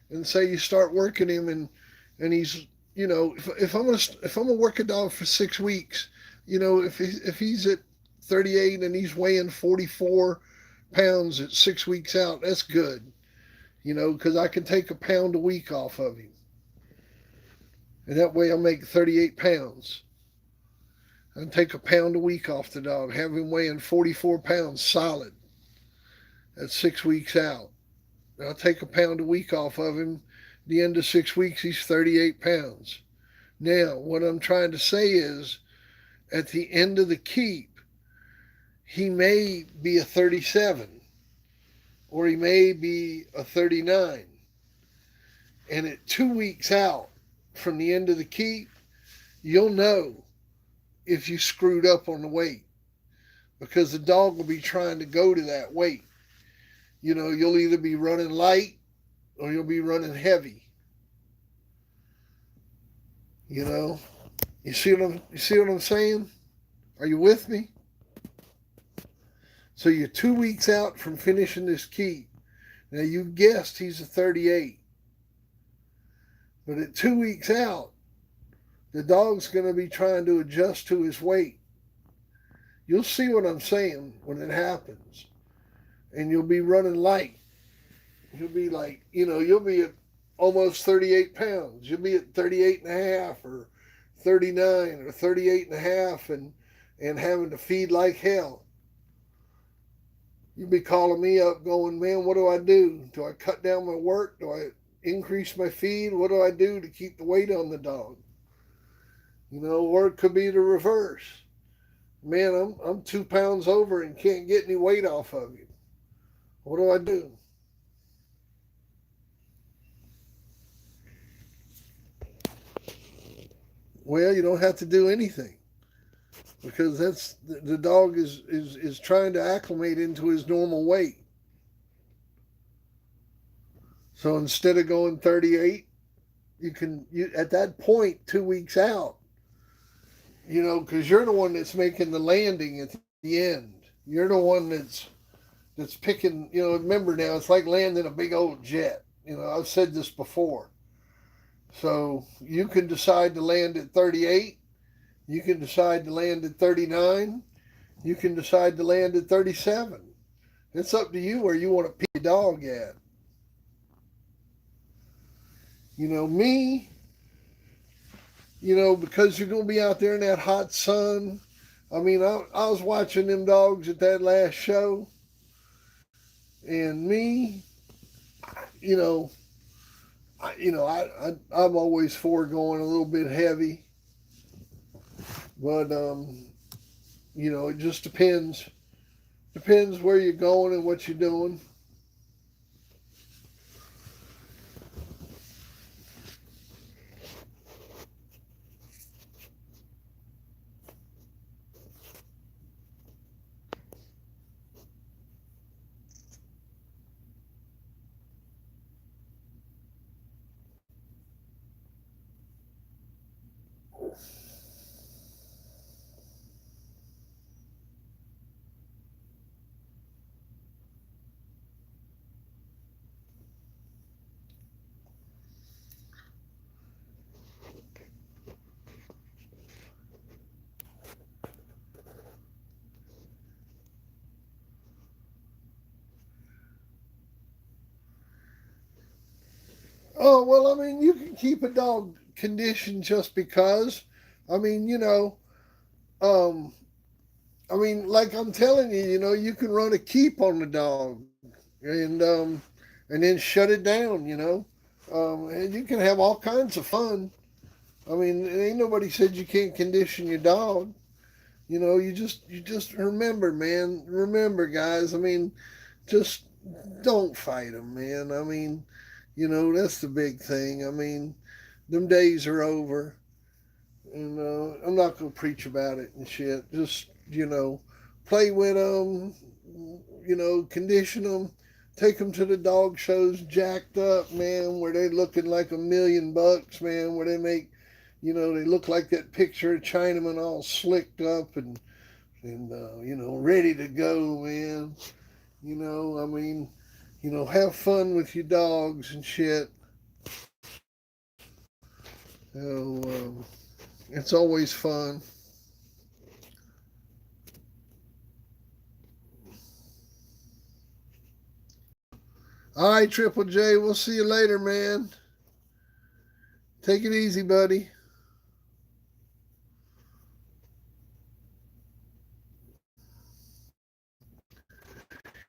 and say you start working him, and he's, if I'm gonna work a dog for 6 weeks, if he's at 38 and he's weighing 44 pounds at 6 weeks out, that's good. Because I can take a pound a week off of him, and that way I'll make 38 pounds. I can take a pound a week off the dog, have him weighing 44 pounds solid at 6 weeks out. I'll take a pound a week off of him. At the end of 6 weeks, he's 38 pounds. Now, what I'm trying to say is, at the end of the keep, he may be a 37 or he may be a 39. And at 2 weeks out from the end of the keep, you'll know if you screwed up on the weight, because the dog will be trying to go to that weight. You'll either be running light or you'll be running heavy. You know, you see what I'm saying? Are you with me? So you're 2 weeks out from finishing this keep. Now you guessed he's a 38, but at 2 weeks out, the dog's going to be trying to adjust to his weight. You'll see what I'm saying when it happens, and you'll be running light. You'll be like, you'll be at almost 38 pounds. You'll be at 38 and a half or 39 or 38 and a half and having to feed like hell. You'll be calling me up going, man, what do I do? Do I cut down my work? Do I increase my feed? What do I do to keep the weight on the dog? Or it could be the reverse. Man, I'm 2 pounds over and can't get any weight off of you. What do I do? Well, you don't have to do anything, because that's the dog is trying to acclimate into his normal weight. So instead of going 38, you at that point 2 weeks out, because you're the one that's making the landing at the end. You're the one that's picking. Remember now, it's like landing a big old jet. I've said this before. So you can decide to land at 38. You can decide to land at 39. You can decide to land at 37. It's up to you where you want to pick your dog at. Me, because you're going to be out there in that hot sun. I mean, I was watching them dogs at that last show. And me, you know, I'm always for going a little bit heavy. But, it just depends. Depends where you're going and what you're doing. Oh, well, I mean, you can keep a dog conditioned just because. I mean, um, I mean, like I'm telling you, you can run a keep on the dog, and then shut it down, and you can have all kinds of fun. I mean, ain't nobody said you can't condition your dog. You just remember, man. Remember, guys. I mean, just don't fight them, man. I mean, that's the big thing. I mean, them days are over. And I'm not gonna preach about it and shit. Just play with them. Condition them. Take them to the dog shows, jacked up, man, where they looking like $1,000,000, man. Where they make, they look like that picture of Chinaman all slicked up and ready to go, man. I mean, have fun with your dogs and shit. It's always fun. All right, Triple J, we'll see you later, man. Take it easy, buddy.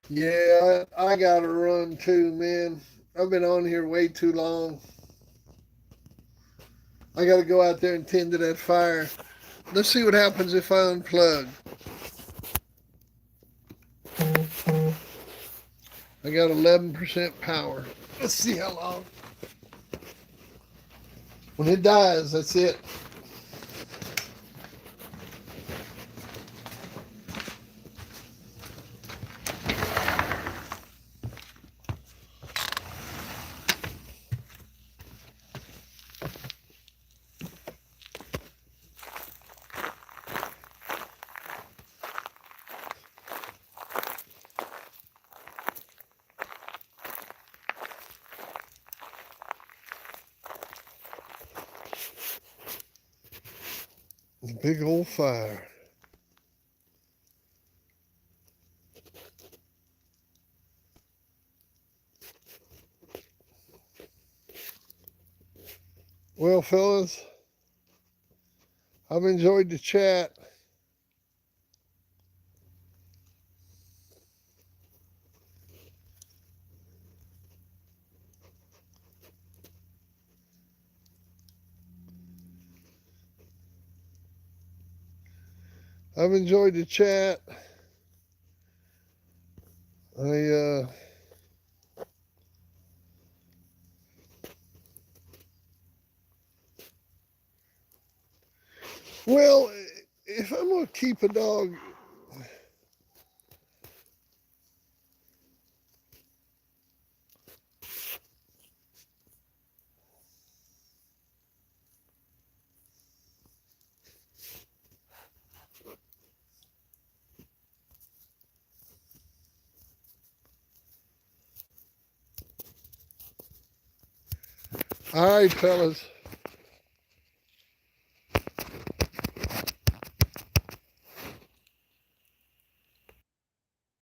Yeah, I gotta run too, man. I've been on here way too long. I gotta go out there and tend to that fire. Let's see what happens if I unplug. I got 11% power. Let's see how long. When it dies, that's it. Big old fire. Well, fellas, I've enjoyed the chat. I've enjoyed the chat. I well, if I'm gonna keep a dog, all right, fellas.